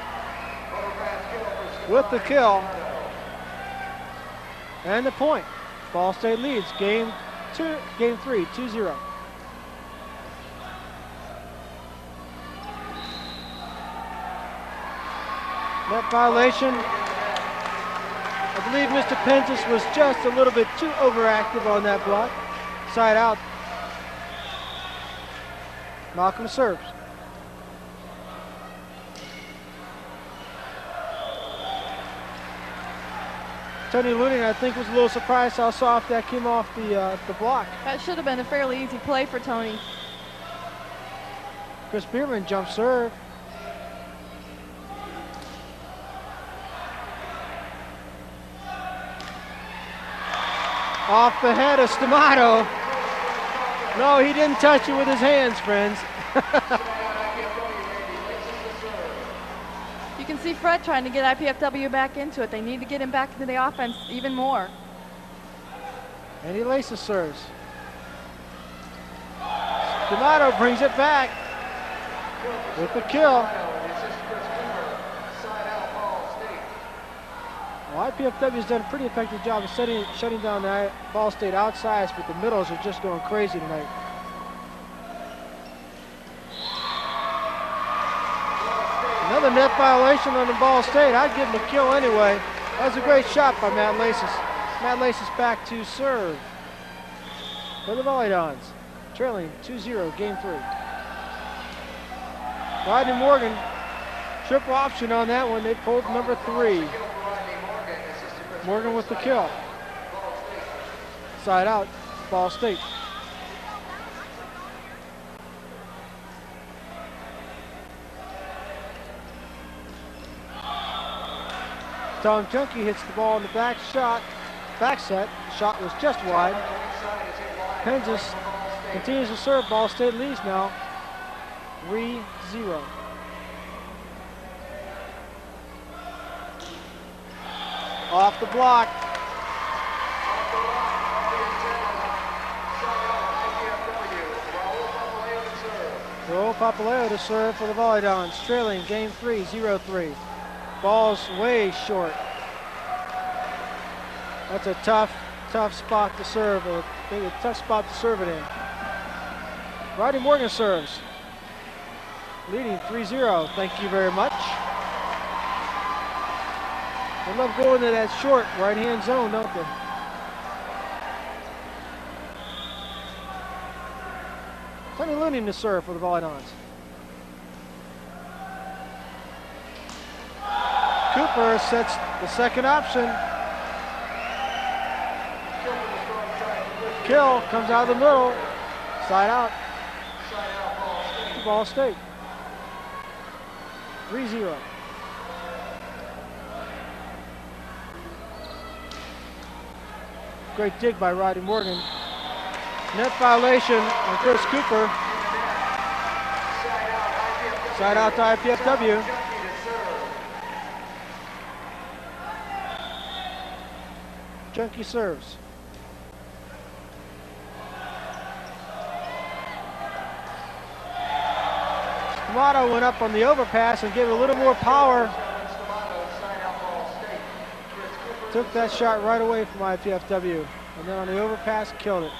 with the kill and the point. Ball State leads game 3, 2-0. Net violation. I believe Mr. Penzas was just a little bit too overactive on that block. Side out. Malcolm serves. Tony Luning, I think, was a little surprised how soft that came off the block. That should have been a fairly easy play for Tony. Chris Bierman jump serve. Off the head of Stamato. No, he didn't touch it with his hands, friends. You can see Fred trying to get IPFW back into it. They need to get him back into the offense even more. And he laces serves. Stamato brings it back with the kill. Well, IPFW has done a pretty effective job of shutting down the Ball State outsides, but the middles are just going crazy tonight. Another net violation on the Ball State. I'd give him a kill anyway. That was a great shot by Matt Laces. Matt Laces back to serve for the Volleyball, trailing 2-0, game 3. Rodney Morgan, triple option on that one. They pulled number 3. Morgan with the kill. Side out, Ball State. Tom Junkie hits the ball in the back set. Shot was just wide. Penzis continues to serve. Ball State leads now 3-0. Off the block. Raul Papaleo to serve for the Volleyball, trailing game 3, 0-3. Ball's way short. That's a tough spot to serve, a tough spot to serve it in. Rodney Morgan serves, leading 3-0. Thank you very much. I love going to that short right-hand zone, don't they? Tony Looney to serve for the Volleyball. Cooper sets the second option. Kill comes out of the middle. Side out. Ball State. 3-0. Great dig by Rodney Morgan. Net violation on Chris Cooper. Side out to IPFW. Junkie serves. Stamato went up on the overpass and gave it a little more power. Took that shot right away from IPFW. And then on the overpass, killed it.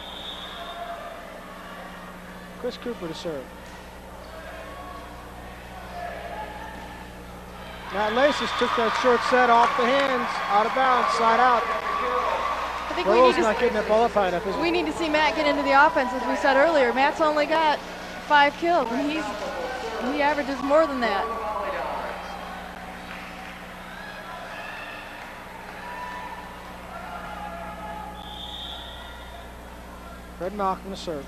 Chris Cooper to serve. Matt Laces took that short set off the hands, out of bounds, side out. I think Burrell's not getting that ball up high enough, is he? we need to see Matt get into the offense, as we said earlier. Matt's only got 5 kills, and he averages more than that. Fred Malcolm to serve.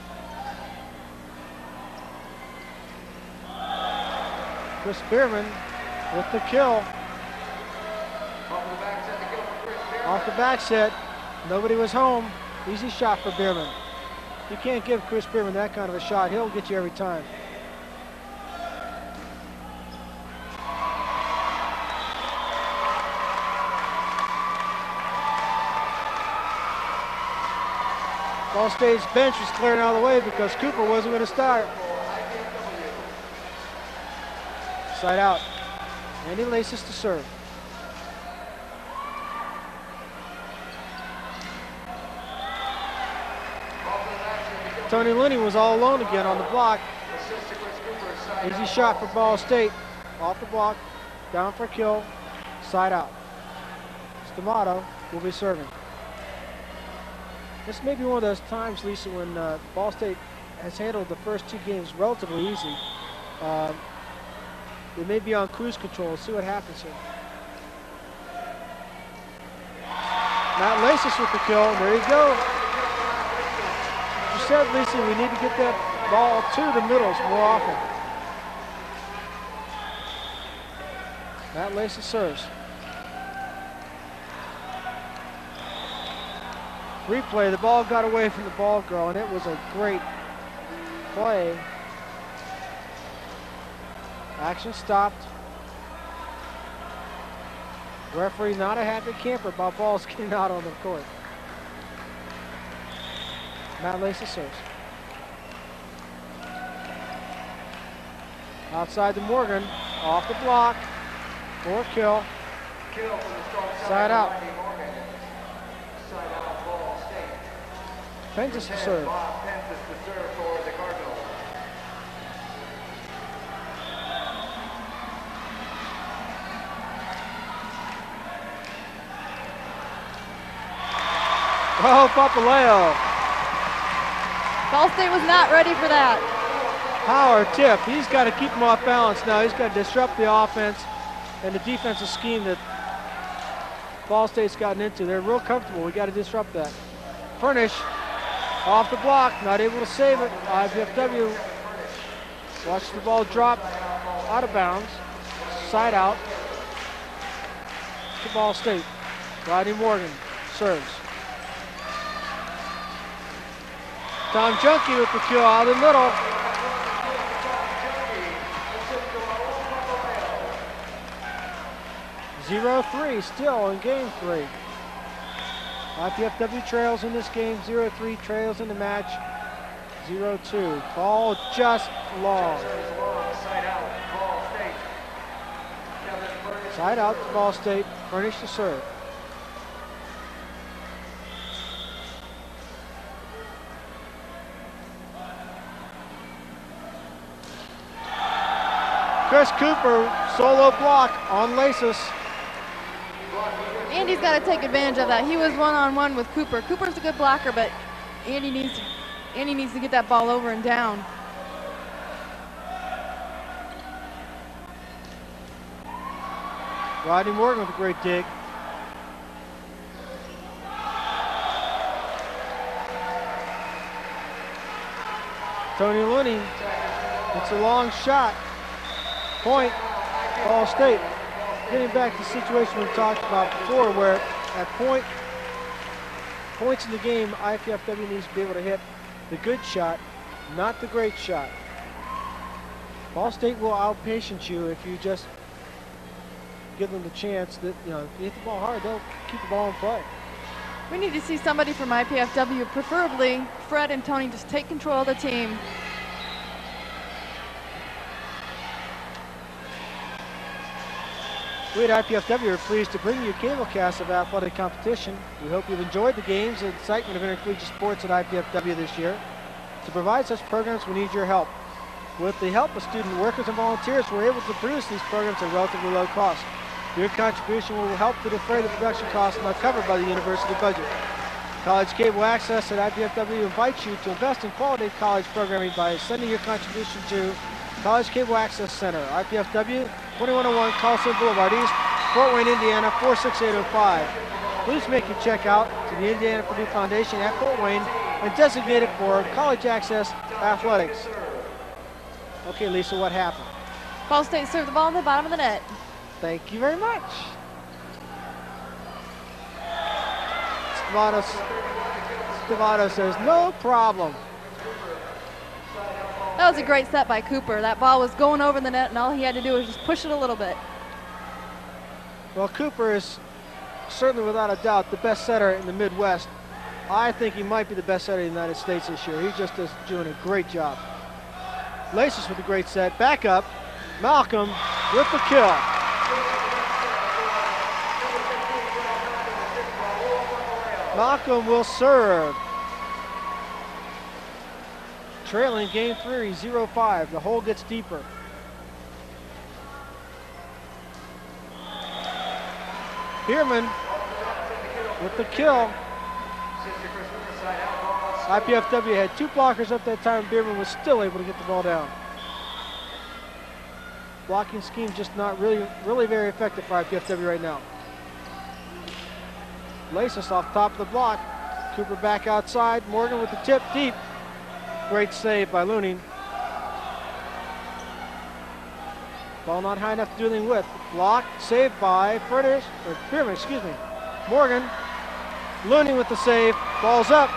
Chris Bierman with the kill. Off the back set. Nobody was home. Easy shot for Bierman. You can't give Chris Bierman that kind of a shot. He'll get you every time. Ball State's bench was clearing out of the way because Cooper wasn't going to start. Side out. Andy Laces to serve. Tony Looney was all alone again on the block. Easy shot for Ball State. Off the block. Down for kill. Side out. Stamato will be serving. This may be one of those times, Lisa, when Ball State has handled the first 2 games relatively easy. They may be on cruise control. We'll see what happens here. Matt Laces with the kill. There you go. You said, Lisa, we need to get that ball to the middles more often. Matt Laces serves. Replay, the ball got away from the ball girl, and it was a great play. Action stopped. Referee not a happy camper about balls getting out on the court. Matt Laces serves. Outside to Morgan, off the block, for kill. Side out. Penzis to serve. Oh, Papaleo. Ball State was not ready for that. Power tip. He's got to keep him off balance now. He's got to disrupt the offense and the defensive scheme that Ball State's gotten into. They're real comfortable. We got to disrupt that. Furnish off the block, not able to save it. IPFW. Watch the ball drop out of bounds. Side out to Ball State. Rodney Morgan serves. Tom Junkie with the kill out of the middle. (0-3) still in game 3. IPFW trails in this game. 0-3 trails in the match. 0-2. Ball just long. Side out to Ball State. Furnish to serve. Chris Cooper, solo block on Laces. Andy's got to take advantage of that. He was one-on-one with Cooper. Cooper's a good blocker, but Andy needs to get that ball over and down. Rodney Morgan with a great dig. Tony Looney, it's a long shot. Point, Ball State. Getting back to the situation we talked about before where at points in the game, IPFW needs to be able to hit the good shot, not the great shot. Ball State will outpatient you if you just give them the chance that, you know, if you hit the ball hard, they'll keep the ball in play. We need to see somebody from IPFW, preferably Fred and Tony, just take control of the team. We at IPFW are pleased to bring you a cablecast of athletic competition. We hope you've enjoyed the games and excitement of intercollegiate sports at IPFW this year. To provide such programs, we need your help. With the help of student workers and volunteers, we're able to produce these programs at relatively low cost. Your contribution will help to defray the production costs not covered by the university budget. College Cable Access at IPFW invites you to invest in quality college programming by sending your contribution to College Cable Access Center, IPFW, 2101 Coliseum Boulevard East, Fort Wayne, Indiana, 46805. Please make your check out to the Indiana Purdue Foundation at Fort Wayne and designate it for College Access Athletics. Okay, Lisa, what happened? Ball State served the ball in the bottom of the net. Thank you very much. Stavato says, no problem. That was a great set by Cooper. That ball was going over the net, and all he had to do was just push it a little bit. Well, Cooper is certainly, without a doubt, the best setter in the Midwest. I think he might be the best setter in the United States this year. He just is doing a great job. Laces with a great set. Back up. Malcolm with the kill. Malcolm will serve. Trailing game 3, 0-5. The hole gets deeper. Bierman with the kill. IPFW had 2 blockers up that time. Bierman was still able to get the ball down. Blocking scheme just not really very effective for IPFW right now. Laces off top of the block. Cooper back outside. Morgan with the tip deep. Great save by Looney. Ball not high enough to do anything with. Block, saved by Bierman, excuse me. Morgan. Looney with the save. Ball's up.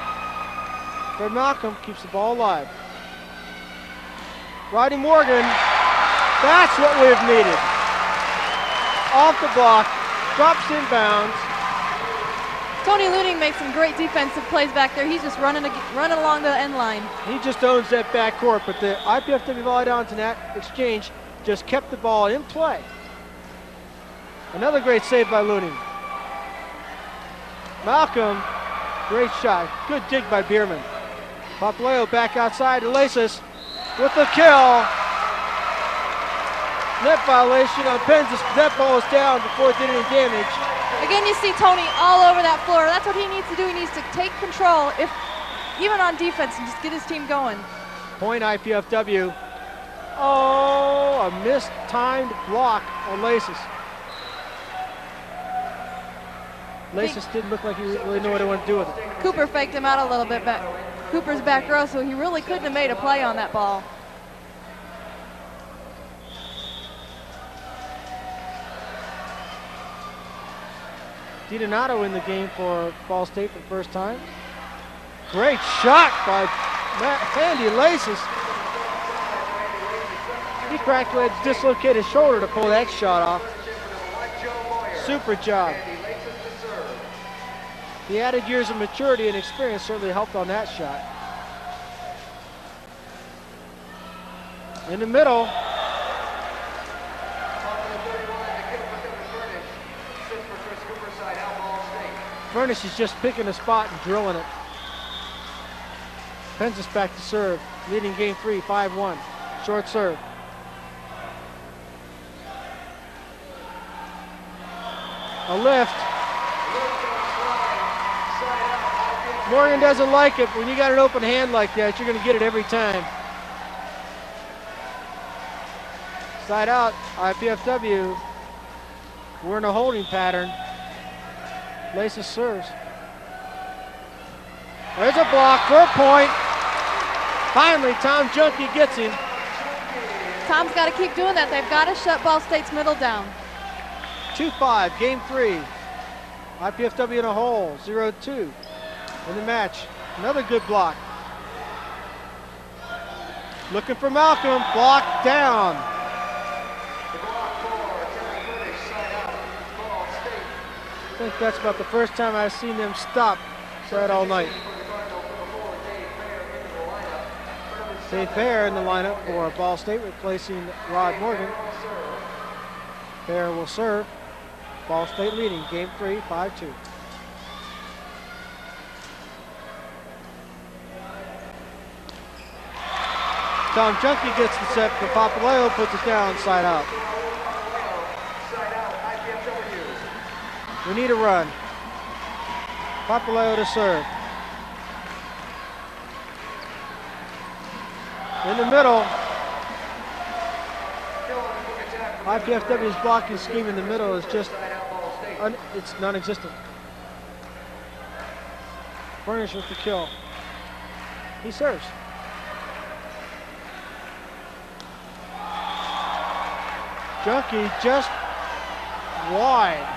Fred Malcolm keeps the ball alive. Rodney Morgan. That's what we've needed. Off the block. Drops in bounds. Tony Looney makes some great defensive plays back there. He's just running along the end line. He just owns that back court, but the IPFW Volleyball in that exchange just kept the ball in play. Another great save by Looney. Malcolm, great shot. Good dig by Bierman. Papaleo back outside to Laces with the kill. Net violation on Penzis. That ball is down before it did any damage. Again, you see Tony all over that floor. That's what he needs to do. He needs to take control, even on defense, and just get his team going. Point IPFW. Oh, a mistimed block on Laces. Laces didn't look like he really knew what he wanted to do with it. Cooper faked him out a little bit back. Cooper's back row, so he really couldn't have made a play on that ball. DiDonato in the game for Ball State for the first time. Great shot by Andy Laces. He practically had to dislocate his shoulder to pull that shot off. Super job. The added years of maturity and experience certainly helped on that shot. In the middle. Furnish is just picking a spot and drilling it. Penzis back to serve, leading game 3, 5-1. Short serve. A lift. Morgan doesn't like it. When you got an open hand like that, you're going to get it every time. Side out, IPFW. We're in a holding pattern. Laces serves. There's a block for a point. Finally, Tom Junkie gets him. Tom's got to keep doing that. They've got to shut Ball State's middle down. 2-5, game 3. IPFW in a hole, 0-2 in the match. Another good block. Looking for Malcolm, blocked down. I think that's about the first time I've seen them stop that all night. Dave Bear in the lineup for Ball State, replacing Rod Morgan. Bear will serve. Ball State leading, game 3, 5-2. Tom Junkie gets the set for Papaleo, puts it down, side out. We need a run. Papaleo to serve. In the middle. IPFW's blocking scheme in the middle is just, it's non-existent. Furnish with the kill. He serves. Junkie just wide.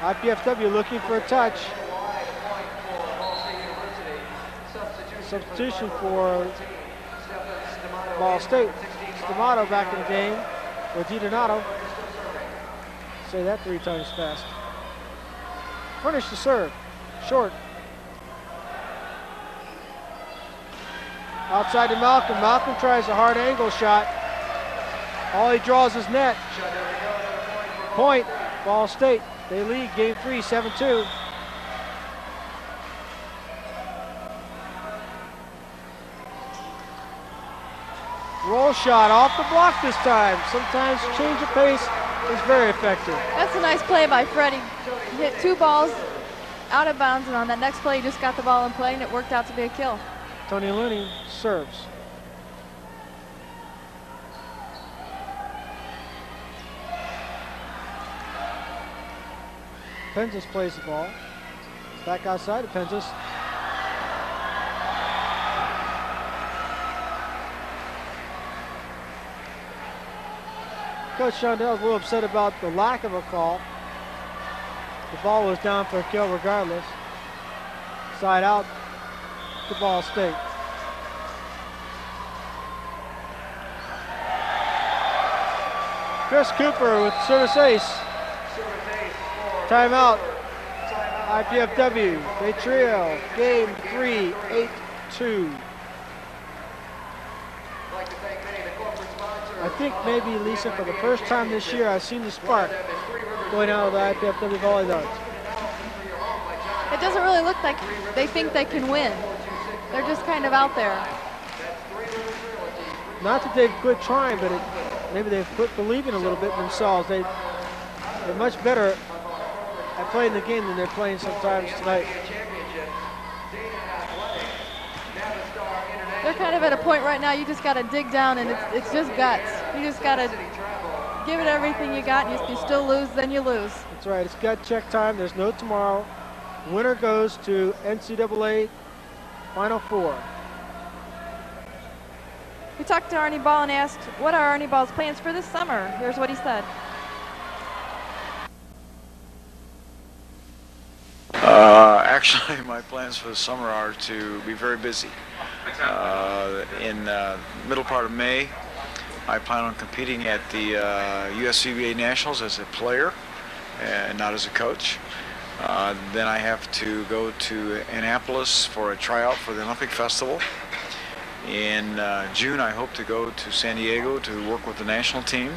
IPFW looking for a touch. Substitution for Ball State. Stamato back in the game with DiDonato. Say that 3 times fast. Furnish to serve. Short. Outside to Malcolm. Malcolm tries a hard angle shot. All he draws is net. Point. Ball State. They lead game 3, 7-2. Roll shot off the block this time. Sometimes change of pace is very effective. That's a nice play by Freddie. He hit 2 balls out of bounds, and on that next play, he just got the ball in play, and it worked out to be a kill. Tony Looney serves. Penzis plays the ball. Back outside of Penzis. Coach Shondell is a little upset about the lack of a call. The ball was down for a kill regardless. Side out to Ball State. Chris Cooper with service ace. Timeout. IPFW. They trail. Game 3, 8-2. I think maybe, Lisa, for the first time this year, I've seen the spark going out of the IPFW Volleyball. It doesn't really look like they think they can win. They're just kind of out there. Not that they've quit trying, but maybe they've quit believing a little bit in themselves. They're much better I played in the game and they're playing sometimes tonight. They're kind of at a point right now, you just got to dig down, and it's just guts. You just got to give it everything you got, and if you still lose, then you lose. That's right. It's gut check time. There's no tomorrow. Winner goes to NCAA Final Four. We talked to Arnie Ball and asked, what are Arnie Ball's plans for this summer? Here's what he said. Actually, my plans for the summer are to be very busy. In middle part of May, I plan on competing at the USCBA Nationals as a player and not as a coach. Then I have to go to Annapolis for a tryout for the Olympic Festival. In June, I hope to go to San Diego to work with the national team.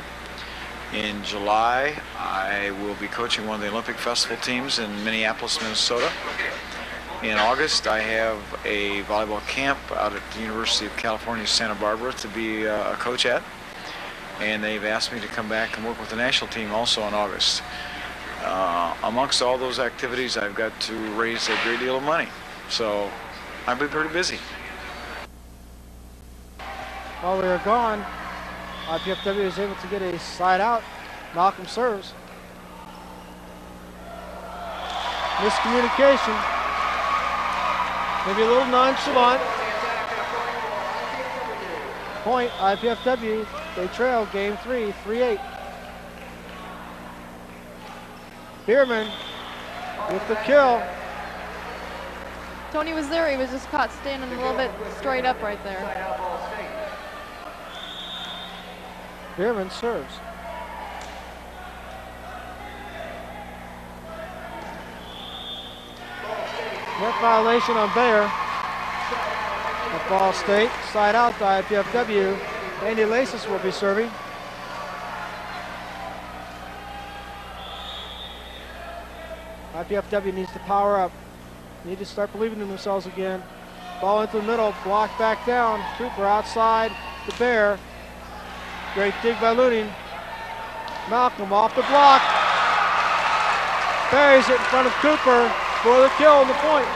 In July, I will be coaching one of the Olympic Festival teams in Minneapolis, Minnesota. In August, I have a volleyball camp out at the University of California, Santa Barbara to be a coach at. And they've asked me to come back and work with the national team also in August. Amongst all those activities, I've got to raise a great deal of money. So I've been pretty busy. While we were gone, IPFW was able to get a slide out. Malcolm serves. Miscommunication. Maybe a little nonchalant. Point, IPFW. They trail game 3, 3-8. Bierman with the kill. Tony was there. He was just caught standing a little bit straight up right there. Bierman serves. Net violation on Bayer. At Ball State. Side out to IPFW. Andy Laces will be serving. IPFW needs to power up. Need to start believing in themselves again. Ball into the middle. Blocked back down. Cooper outside to Bear. Great dig by Looning. Malcolm off the block. Buries it in front of Cooper for the kill and the point.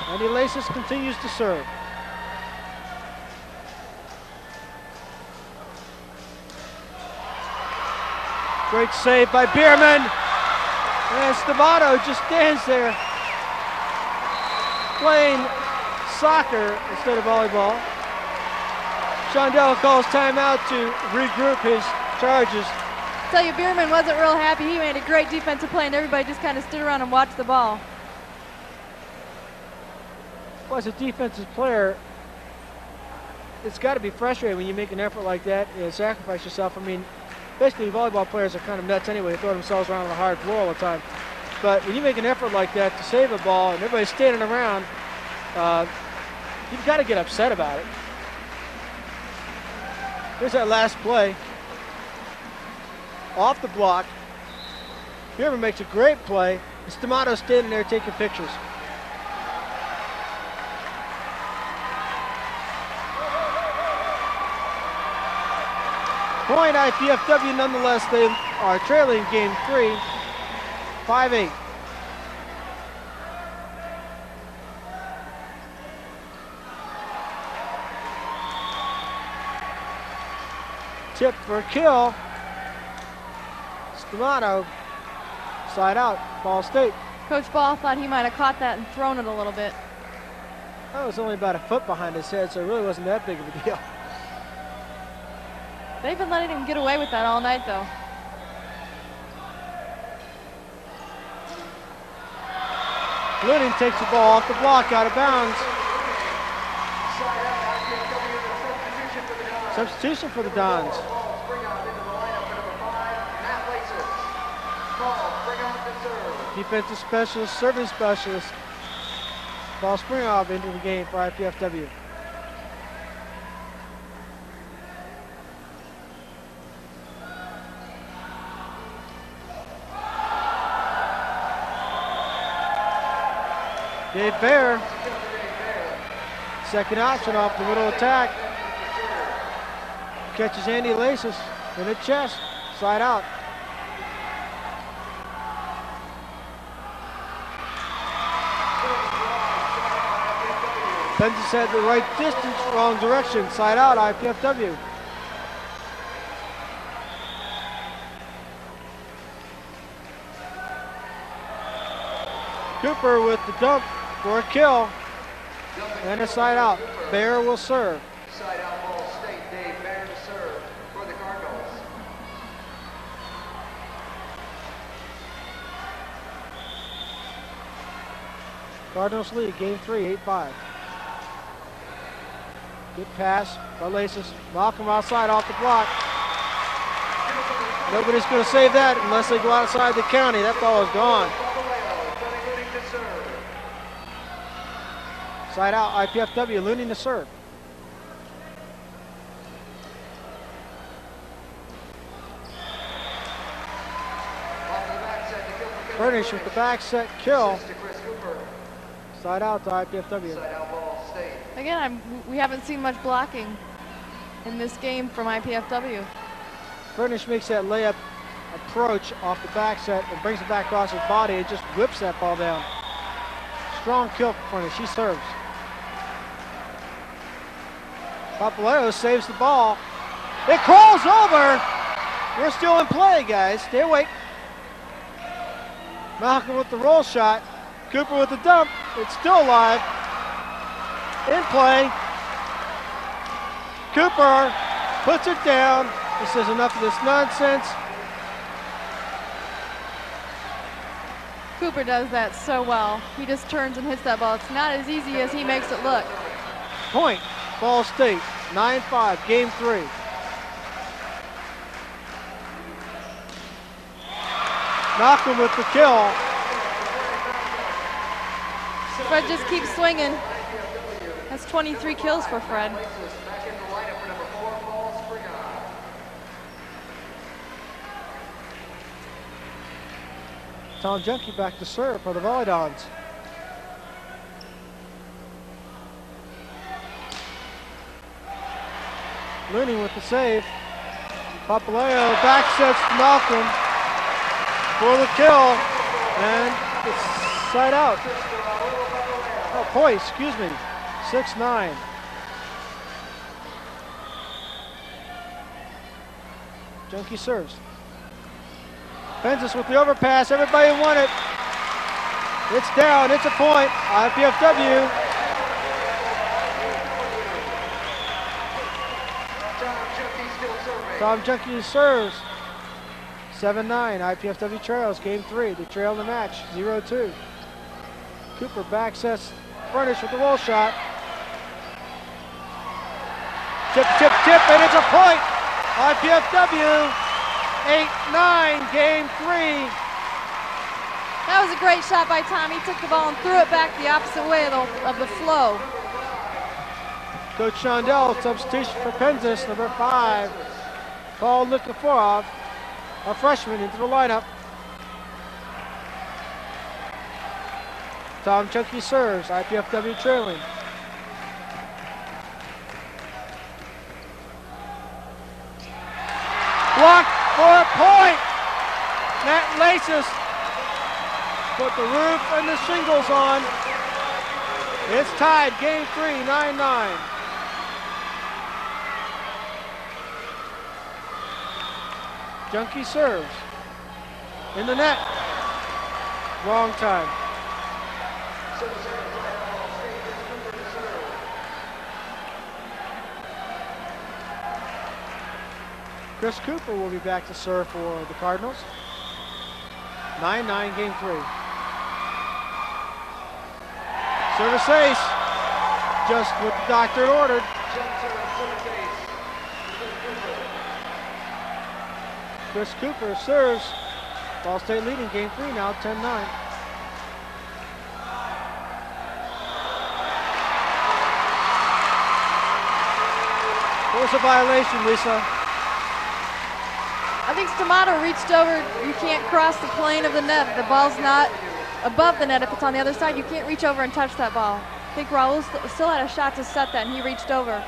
Andy Laces continues to serve. Great save by Bierman. And Stavato just stands there playing soccer instead of volleyball. Shondell calls timeout to regroup his charges. I tell you, Bierman wasn't real happy. He made a great defensive play, and everybody just kind of stood around and watched the ball. Well, as a defensive player, it's got to be frustrating when you make an effort like that and sacrifice yourself. I mean, basically, volleyball players are kind of nuts anyway. They throw themselves around on the hard floor all the time. But when you make an effort like that to save a ball and everybody's standing around, you've got to get upset about it. Here's that last play. Off the block. Bierman makes a great play. Stamato standing there taking pictures. Point IPFW nonetheless. They are trailing game 3, 5-8. Tip for a kill. Stamato, side out, Ball State. Coach Ball thought he might have caught that and thrown it a little bit. That was only about a foot behind his head, so it really wasn't that big of a deal. They've been letting him get away with that all night, though. Looning takes the ball off the block, out of bounds. Substitution for the Dons. Defensive specialist, serving specialist. Ball Springoff into the game for IPFW. Dave Bear, second option off the middle attack. catches Andy Laces in the chest, side out. Penzis had the right distance, wrong direction, side out, IPFW. Cooper with the dump for a kill and a side out. Bear will serve. Side out Ball State, Dave Bear to serve for the Cardinals. Cardinals lead, game 3, 8-5. Good pass by Laces. Malcolm outside off the block. Nobody's going to save that unless they go outside the county. That ball is gone. Side out, IPFW, Looney to serve. Furnish with the back set kill. Side out to IPFW. Again, we haven't seen much blocking in this game from IPFW. Furnish makes that layup approach off the back set and brings it back across his body. It just whips that ball down. Strong kill for Furnish. He serves. Papaleo saves the ball. It crawls over. We're still in play, guys. Stay awake. Malcolm with the roll shot. Cooper with the dump. It's still alive. In play. Cooper puts it down. He says enough of this nonsense. Cooper does that so well. He just turns and hits that ball. It's not as easy as he makes it look. Point. Ball State. 9-5. Game 3. Malcolm with the kill. Fred just keeps swinging. That's 23 kills for Fred. Tom Junkie back to serve for the Volleyball. Looney with the save. Papaleo back sets to Malcolm for the kill, and it's side out. Oh, point, excuse me. 6-9. Junkie serves. Penzis with the overpass. Everybody won it. It's down. It's a point. IPFW. Tom Junkie serves. 7-9. IPFW trails. Game 3. They trail the match. 0-2. Cooper back sets Furnish with the roll shot. Tip, tip, tip, and it's a point. IPFW. 8-9, game 3. That was a great shot by Tom. He took the ball and threw it back the opposite way of the flow. Coach Shondell, substitution for Penzis, number 5. Paul Nikiforov, a freshman, into the lineup. Tom Junkie serves, IPFW trailing. Blocked for a point. Matt Laces put the roof and the shingles on. It's tied, game 3, 9-9. Junkie serves. In the net. Wrong time. Chris Cooper will be back to serve for the Cardinals. 9-9, game 3. Service ace. Just what the doctor had ordered. Chris Cooper serves. Ball State leading game 3 now, 10-9. What was the violation, Lisa? I think Stamato reached over. You can't cross the plane of the net. The ball's not above the net. If it's on the other side, you can't reach over and touch that ball. I think Raul still had a shot to set that, and he reached over.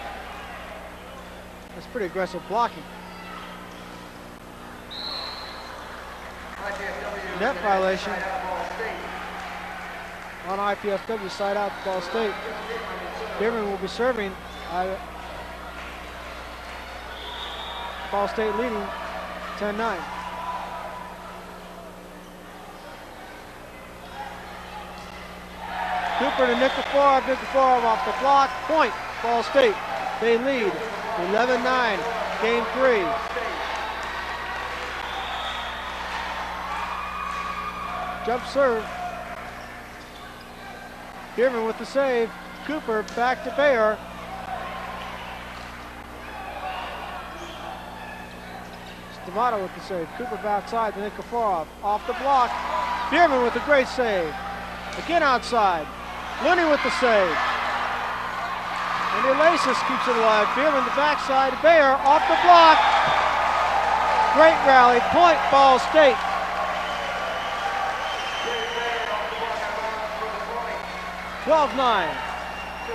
That's pretty aggressive blocking. Net violation on IPFW, side out Ball State. Bierman will be serving. Ball State leading 10-9. Cooper to Nikiforov. Nikiforov off the block. Point. Ball State. They lead 11-9. Game 3. Jump serve. Bierman with the save. Cooper back to Bayer. D'Amato with the save. Cooper outside to Nikiforov. Off the block. Bierman with a great save. Again outside. Looney with the save. And Elasis keeps it alive. Bierman the backside. Bayer off the block. Great rally. Point Ball State. (12-9).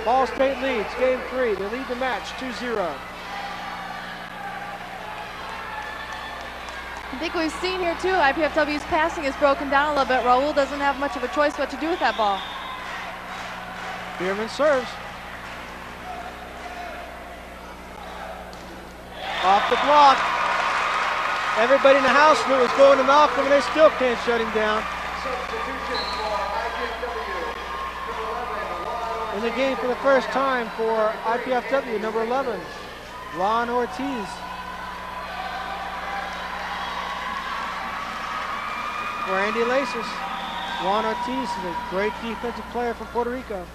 Ball State leads game 3. They lead the match 2-0. I think we've seen here too, IPFW's passing is broken down a little bit. Raul doesn't have much of a choice what to do with that ball. Bierman serves. Off the block. Everybody in the house knew it was going to Malcolm, and they still can't shut him down. In the game for the first time for IPFW, number 11, Lon Ortiz. For Andy Lasis, Juan Ortiz is a great defensive player from Puerto Rico.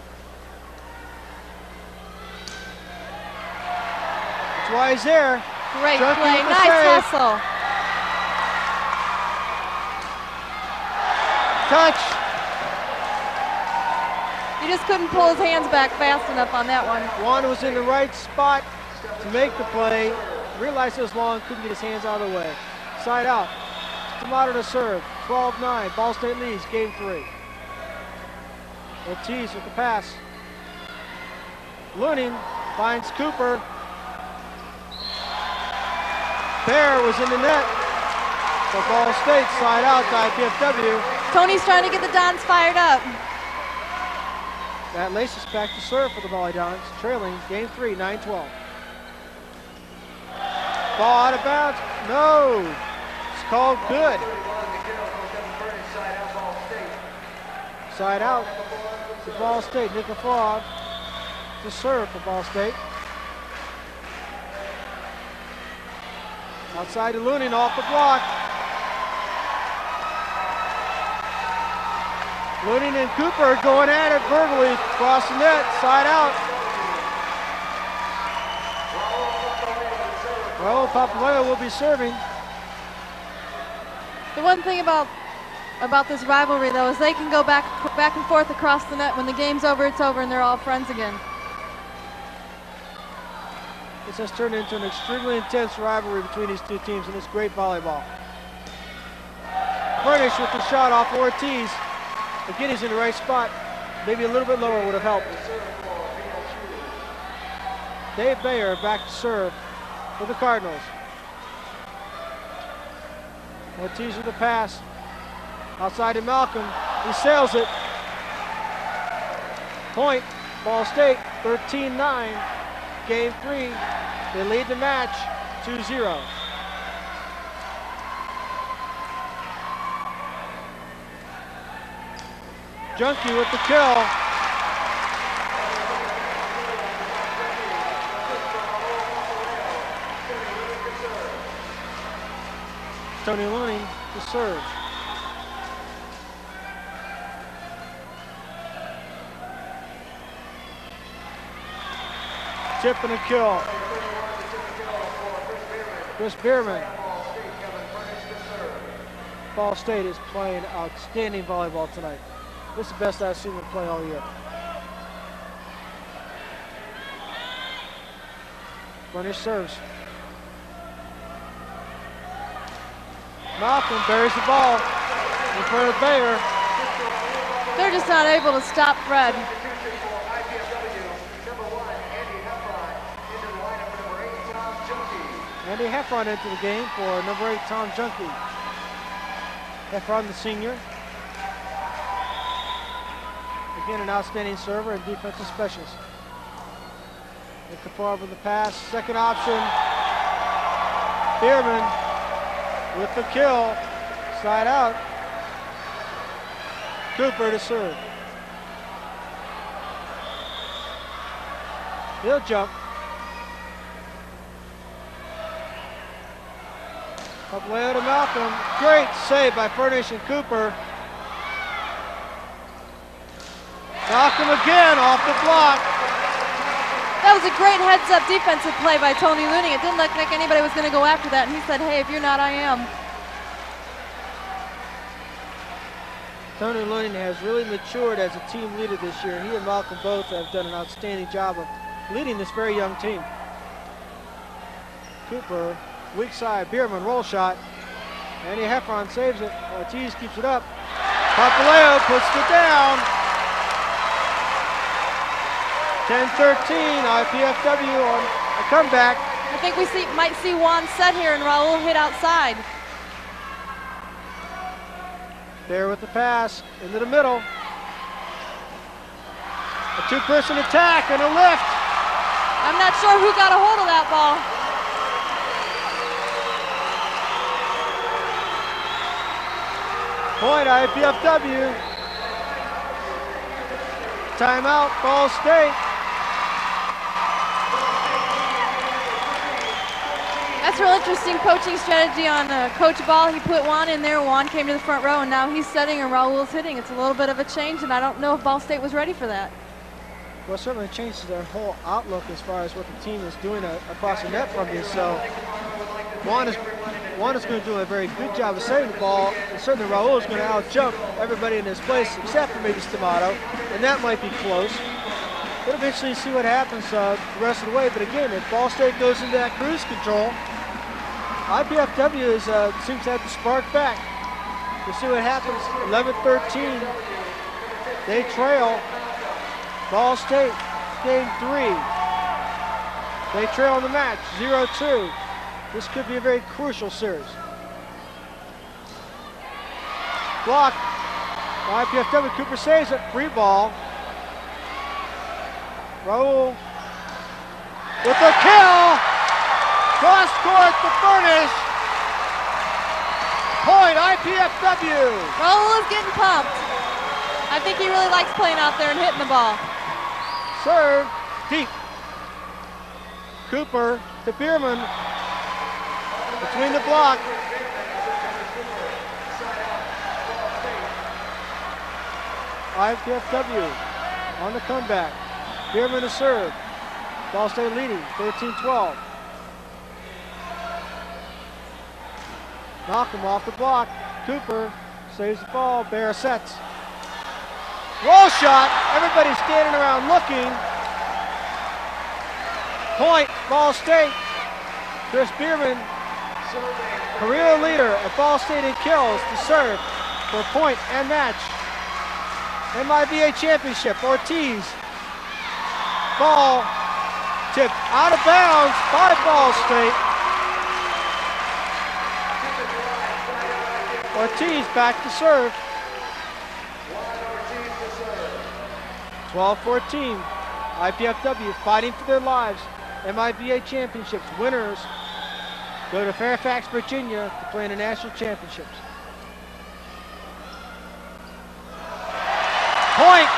That's why he's there. Great Junkie play, with the nice save. hustle. Touch. He just couldn't pull his hands back fast enough on that one. Juan was in the right spot to make the play. Realized it was long, couldn't get his hands out of the way. Side out. D'Amato to serve. 12-9. Ball State leads game 3. Ortiz with the pass. Luning finds Cooper. Bear was in the net. So Ball State side out to IPFW. Tony's trying to get the Dons fired up. That Lasis back to serve for the Volleyball, trailing game 3, 9-12. Ball out of bounds. No. It's called good. Side out to Ball State. Nikiforov to serve for Ball State. Outside to Lunin off the block. Lunin and Cooper going at it verbally. Across the net. Side out. Raul Papaleo will be serving. The one thing about this rivalry, though, is they can go back and forth across the net. When the game's over, it's over, and they're all friends again. This has turned into an extremely intense rivalry between these two teams, and it's great volleyball. Furnish with the shot off Ortiz. Again, he's in the right spot. Maybe a little bit lower would have helped. Dave Bayer back to serve for the Cardinals. Ortiz with the pass. Outside to Malcolm. He sails it. Point. Ball State 13-9. Game 3. They lead the match 2-0. Junkie with the kill. Tony Looney to serve. Tip and a kill. Chris Bierman. Ball State is playing outstanding volleyball tonight. This is the best I've seen them play all year. Furnish serves. Malcolm buries the ball in front of Bayer. They're just not able to stop Fred. Andy Heffron into the game for number 8, Tom Junkie. Heffron, the senior. Again, an outstanding server and defensive specialist. Looking forward with the pass. Second option. Bierman with the kill. Side out. Cooper to serve. He'll jump. Up layout to Malcolm. Great save by Furnish and Cooper. Malcolm again off the block. That was a great heads-up defensive play by Tony Looning. It didn't look like anybody was going to go after that, and he said, hey, if you're not, I am. Tony Looning has really matured as a team leader this year. He and Malcolm both have done an outstanding job of leading this very young team. Cooper, weak side, Bierman, roll shot. Andy Heffron saves it. Ortiz keeps it up. Papaleo puts it down. 10-13, IPFW on a comeback. I think we might see Juan set here and Raul hit outside. There with the pass into the middle. A two-person attack and a lift. I'm not sure who got a hold of that ball. Point IPFW. Timeout, Ball State. That's real interesting coaching strategy on Coach Ball. He put Juan in there. Juan came to the front row, and now he's setting and Raul's hitting. It's a little bit of a change, and I don't know if Ball State was ready for that. Well, it certainly changes their whole outlook as far as what the team is doing across the net from you. So Juan is going to do a very good job of setting the ball, and certainly Raul is going to out-jump everybody in his place except for maybe Stamato, and that might be close. We'll eventually see what happens the rest of the way, but again, if Ball State goes into that cruise control, IPFW seems to have the spark back. We'll see what happens. 11-13. They trail. Ball State, game 3. They trail in the match, 0-2. This could be a very crucial series. Block. IPFW, Cooper saves it. Free ball. Raul with the kill. Cross court to Furnish. Point IPFW. Raul is getting pumped. I think he really likes playing out there and hitting the ball. Serve deep. Cooper to Bierman. Between the block. IPFW on the comeback. Bierman to serve. Ball State leading 13-12. Malcolm off the block. Cooper saves the ball. Bear sets. Roll shot. Everybody standing around looking. Point, Ball State. Chris Bierman, career leader at Ball State in kills, to serve for point and match. MIVA championship. Ortiz. Ball tipped out of bounds by Ball State. Ortiz back to serve. 12-14. IPFW fighting for their lives. MIVA championships. Winners go to Fairfax, Virginia to play in the national championships. Point.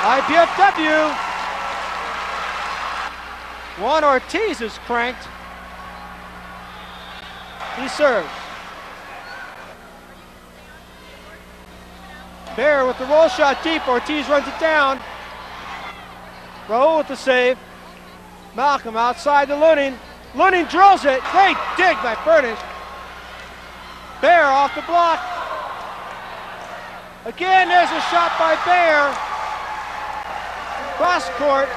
IPFW. Juan Ortiz is cranked. He serves. Bear with the roll shot deep. Ortiz runs it down. Raul with the save. Malcolm outside to Luning. Luning drills it. Great dig by Furnish. Bear off the block. Again, there's a shot by Bear. Cross court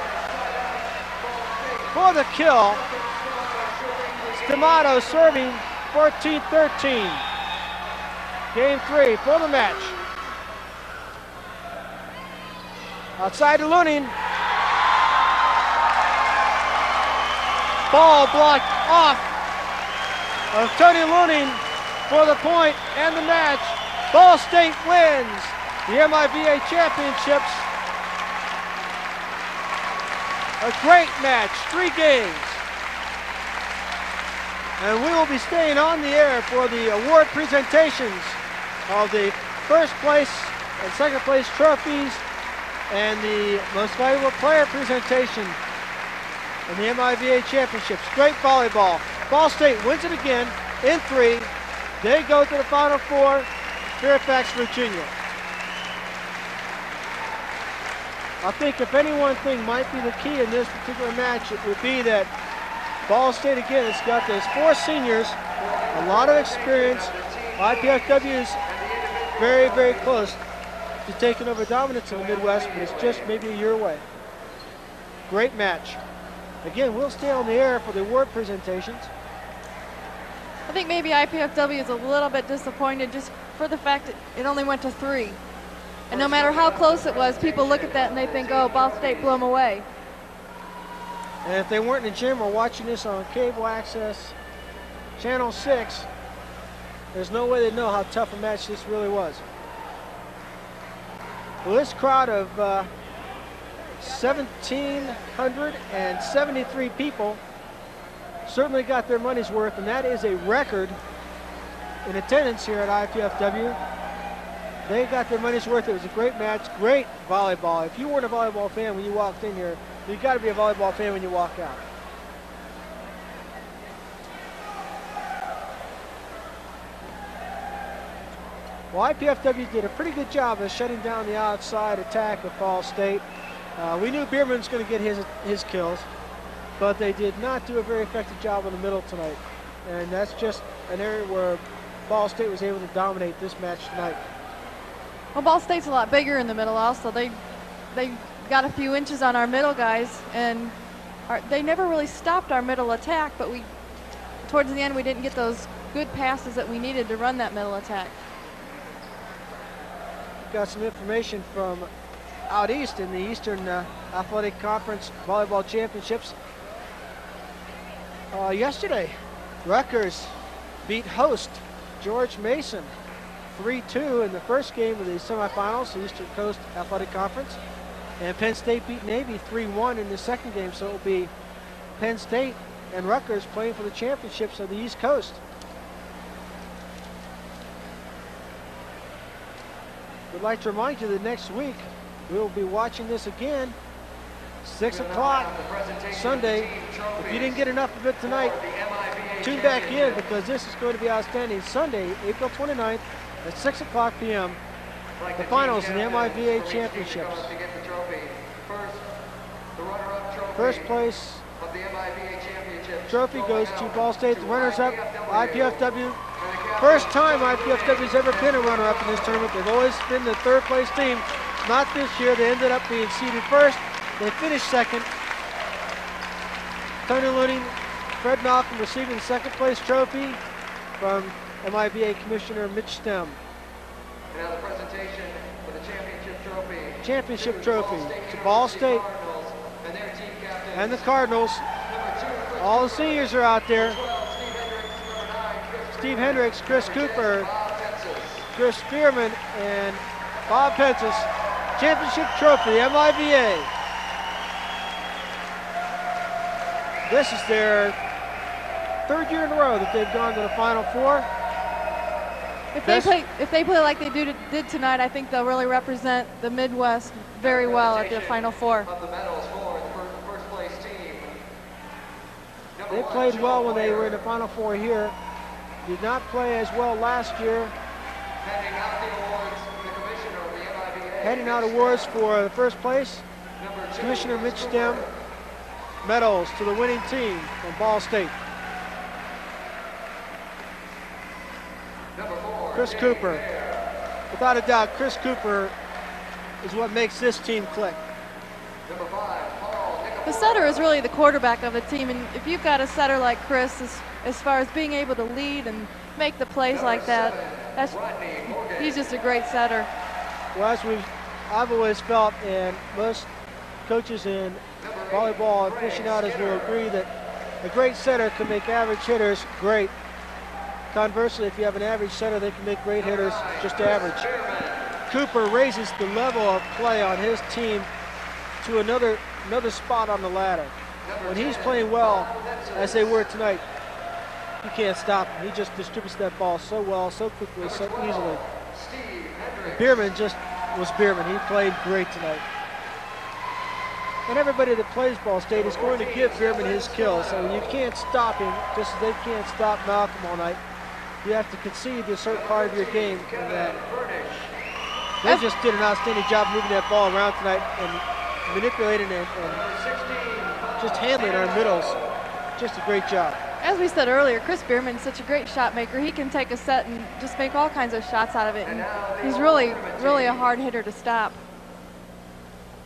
for the kill. Stamato serving 14-13. Game 3 for the match. Outside to Luning. Ball blocked off of Tony Looning for the point and the match. Ball State wins the MIVA championships. A great match, 3 games. And we will be staying on the air for the award presentations of the first place and second place trophies and the most valuable player presentation in the MIVA championships. Great volleyball. Ball State wins it again in 3. They go to the Final Four, Fairfax, Virginia. I think if any one thing might be the key in this particular match, it would be that Ball State again has got those 4 seniors, a lot of experience. IPFW is very, very close to taking over dominance in the Midwest, but it's just maybe a year away. Great match. Again, we'll stay on the air for the award presentations. I think maybe IPFW is a little bit disappointed just for the fact that it only went to 3. And no matter how close it was, people look at that and they think, oh, Ball State blew them away. And if they weren't in the gym or watching this on cable access, Channel 6, there's no way they'd know how tough a match this really was. Well, this crowd of 1,773 people certainly got their money's worth, and that is a record in attendance here at IPFW. They got their money's worth. It was a great match, great volleyball. If you weren't a volleyball fan when you walked in here, you got to be a volleyball fan when you walk out. Well, IPFW did a pretty good job of shutting down the outside attack of Ball State. We knew Bierman was going to get his kills, but they did not do a very effective job in the middle tonight. And that's just an area where Ball State was able to dominate this match tonight. Well, Ball State's a lot bigger in the middle also. They got a few inches on our middle guys, and they never really stopped our middle attack, but towards the end we didn't get those good passes that we needed to run that middle attack. Got some information from out east in the Eastern Athletic Conference Volleyball Championships. Yesterday, Rutgers beat host George Mason 3-2 in the first game of the semifinals, the Eastern Coast Athletic Conference. And Penn State beat Navy 3-1 in the second game, so it will be Penn State and Rutgers playing for the championships of the East Coast. We'd like to remind you that next week we will be watching this again, 6 o'clock Sunday. If you didn't get enough of it tonight, tune back in because this is going to be outstanding. Sunday, April 29th at 6 o'clock p.m. The finals in the MIVA championships. First place trophy goes to Ball State. The runners-up, IPFW. First time IPFW's ever been a runner-up in this tournament. They've always been the third place team. Not this year. They ended up being seeded first. They finished second. Tony Looning, Fred Malcolm receiving the second place trophy from MIVA Commissioner Mitch Stem. Now the presentation for the championship trophy to Ball State and the Cardinals. All the seniors are out there. Steve Hendricks, Chris Cooper, Chris Spearman, and Bob Pences. Championship trophy, MIVA. This is their third year in a row that they've gone to the Final Four. If they play like they did tonight, I think they'll really represent the Midwest very well at the Final Four. They played well when they were in the Final Four here. Did not play as well last year. Handing out awards for the first place, Commissioner Mitch Stem. Medals to the winning team from Ball State. Chris Cooper. Without a doubt, Chris Cooper is what makes this team click. The setter is really the quarterback of a team, and if you've got a setter like Chris, as far as being able to lead and make the plays like that, he's just a great setter. Well, as I've always felt, and most coaches in volleyball aficionados will agree, that A great setter can make average hitters great. Conversely, if you have an average setter, they can make great hitters just average. Cooper raises the level of play on his team to another spot on the ladder. When he's playing well, as they were tonight, you can't stop him. He just distributes that ball so well, so quickly, so easily. Bierman just was Bierman. He played great tonight. And everybody that plays Ball State is going to give Bierman his kills. So you can't stop him, just as they can't stop Malcolm all night. You have to concede a certain part of your game. And they just did an outstanding job moving that ball around tonight and manipulating it and just handling our middles. Just a great job. As we said earlier, Chris Bierman's such a great shot maker. He can take a set and just make all kinds of shots out of it. And he's really, really a hard hitter to stop.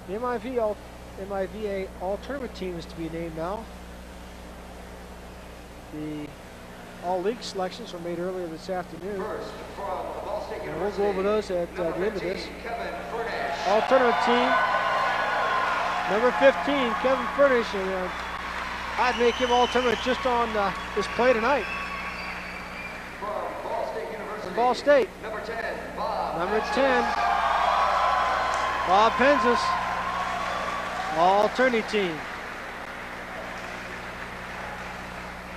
The MIVA all-tournament team is to be named now. The all-league selections were made earlier this afternoon. And we'll go over those at the end of this. All-tournament team, number 15, Kevin Furnish. And I'd make him all-tournament just on this play tonight. From Ball State. Number 10, Bob Penzis. All-tourney team.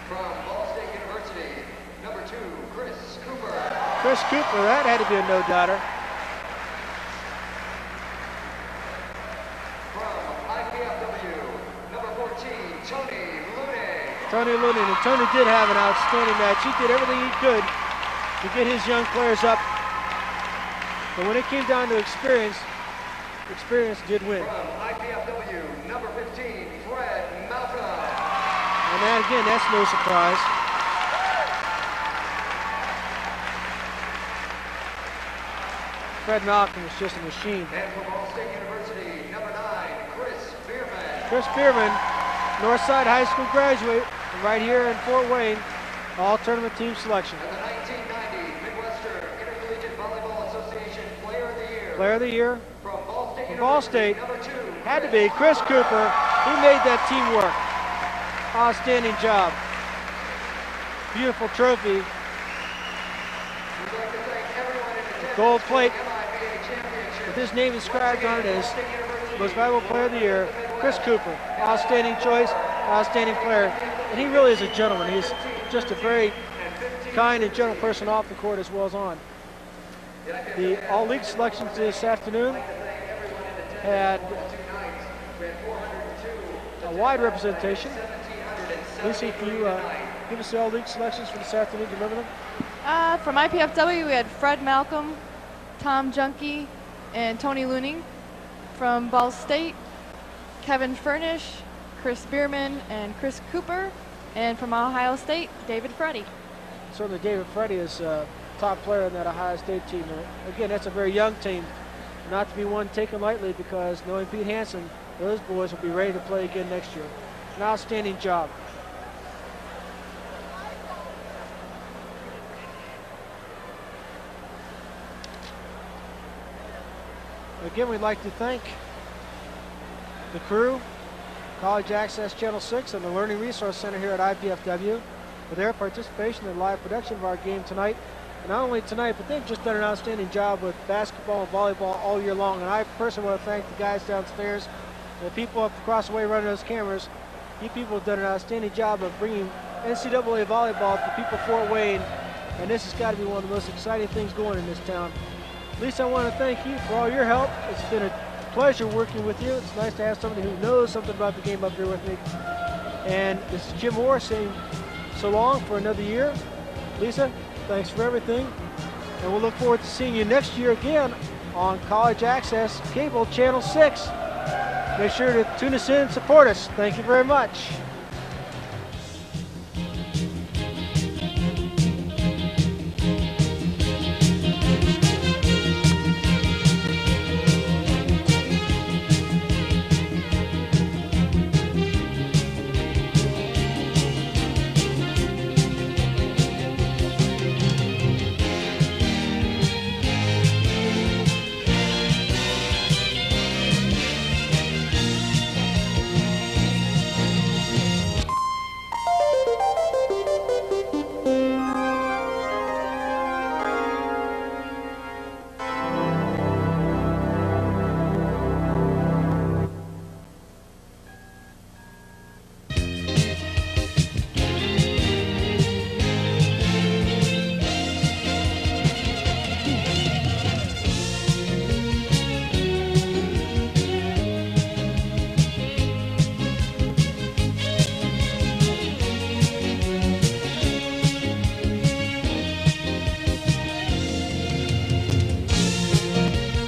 From Ball State University, number 2, Chris Cooper. Chris Cooper, that had to be a no-doubter. From IPFW, number 14, Tony Looney. Tony Looney, and Tony did have an outstanding match. He did everything he could to get his young players up. But when it came down to experience did win. From IPFW, number 15, Fred Malcolm. And that, again, that's no surprise. Fred Malcolm was just a machine. And from Ball State University, number 9, Chris Bierman. Chris Bierman, Northside High School graduate, from right here in Fort Wayne, all-tournament team selection. And the 1990 Midwestern Intercollegiate Volleyball Association Player of the Year. Player of the Year. From Ball State, number 2, had to be Chris Cooper. He made that team work. Outstanding job. Beautiful trophy. We'd like to thank everyone in attendance. Gold plate MIVA Championship. with his name inscribed on it as Most Valuable Player of the Year, Chris Cooper. Outstanding choice, outstanding player. And he really is a gentleman. He's just a very kind and gentle person off the court as well as on. The all-league selections this afternoon had a wide representation. Lucy, can you give us the all-league selections for this afternoon? Do you remember them? From IPFW, we had Fred Malcolm, Tom Junkie, and Tony Looning. From Ball State, Kevin Furnish, Chris Bierman, and Chris Cooper. And from Ohio State, David Freddy. Certainly David Freddy is a top player in that Ohio State team. Again, that's a very young team. Not to be one taken lightly, because knowing Pete Hansen, those boys will be ready to play again next year. An outstanding job. Again, we'd like to thank the crew, College Access Channel 6, and the Learning Resource Center here at IPFW for their participation in the live production of our game tonight. And not only tonight, but they've just done an outstanding job with basketball and volleyball all year long. And I personally want to thank the guys downstairs and the people up across the way running those cameras. You people have done an outstanding job of bringing NCAA volleyball to people of Fort Wayne. And this has got to be one of the most exciting things going in this town. Lisa, I want to thank you for all your help. It's been a pleasure working with you. It's nice to have somebody who knows something about the game up here with me. And this is Jim Moore saying so long for another year. Lisa, thanks for everything. And we'll look forward to seeing you next year again on College Access Cable Channel 6. Make sure to tune us in and support us. Thank you very much.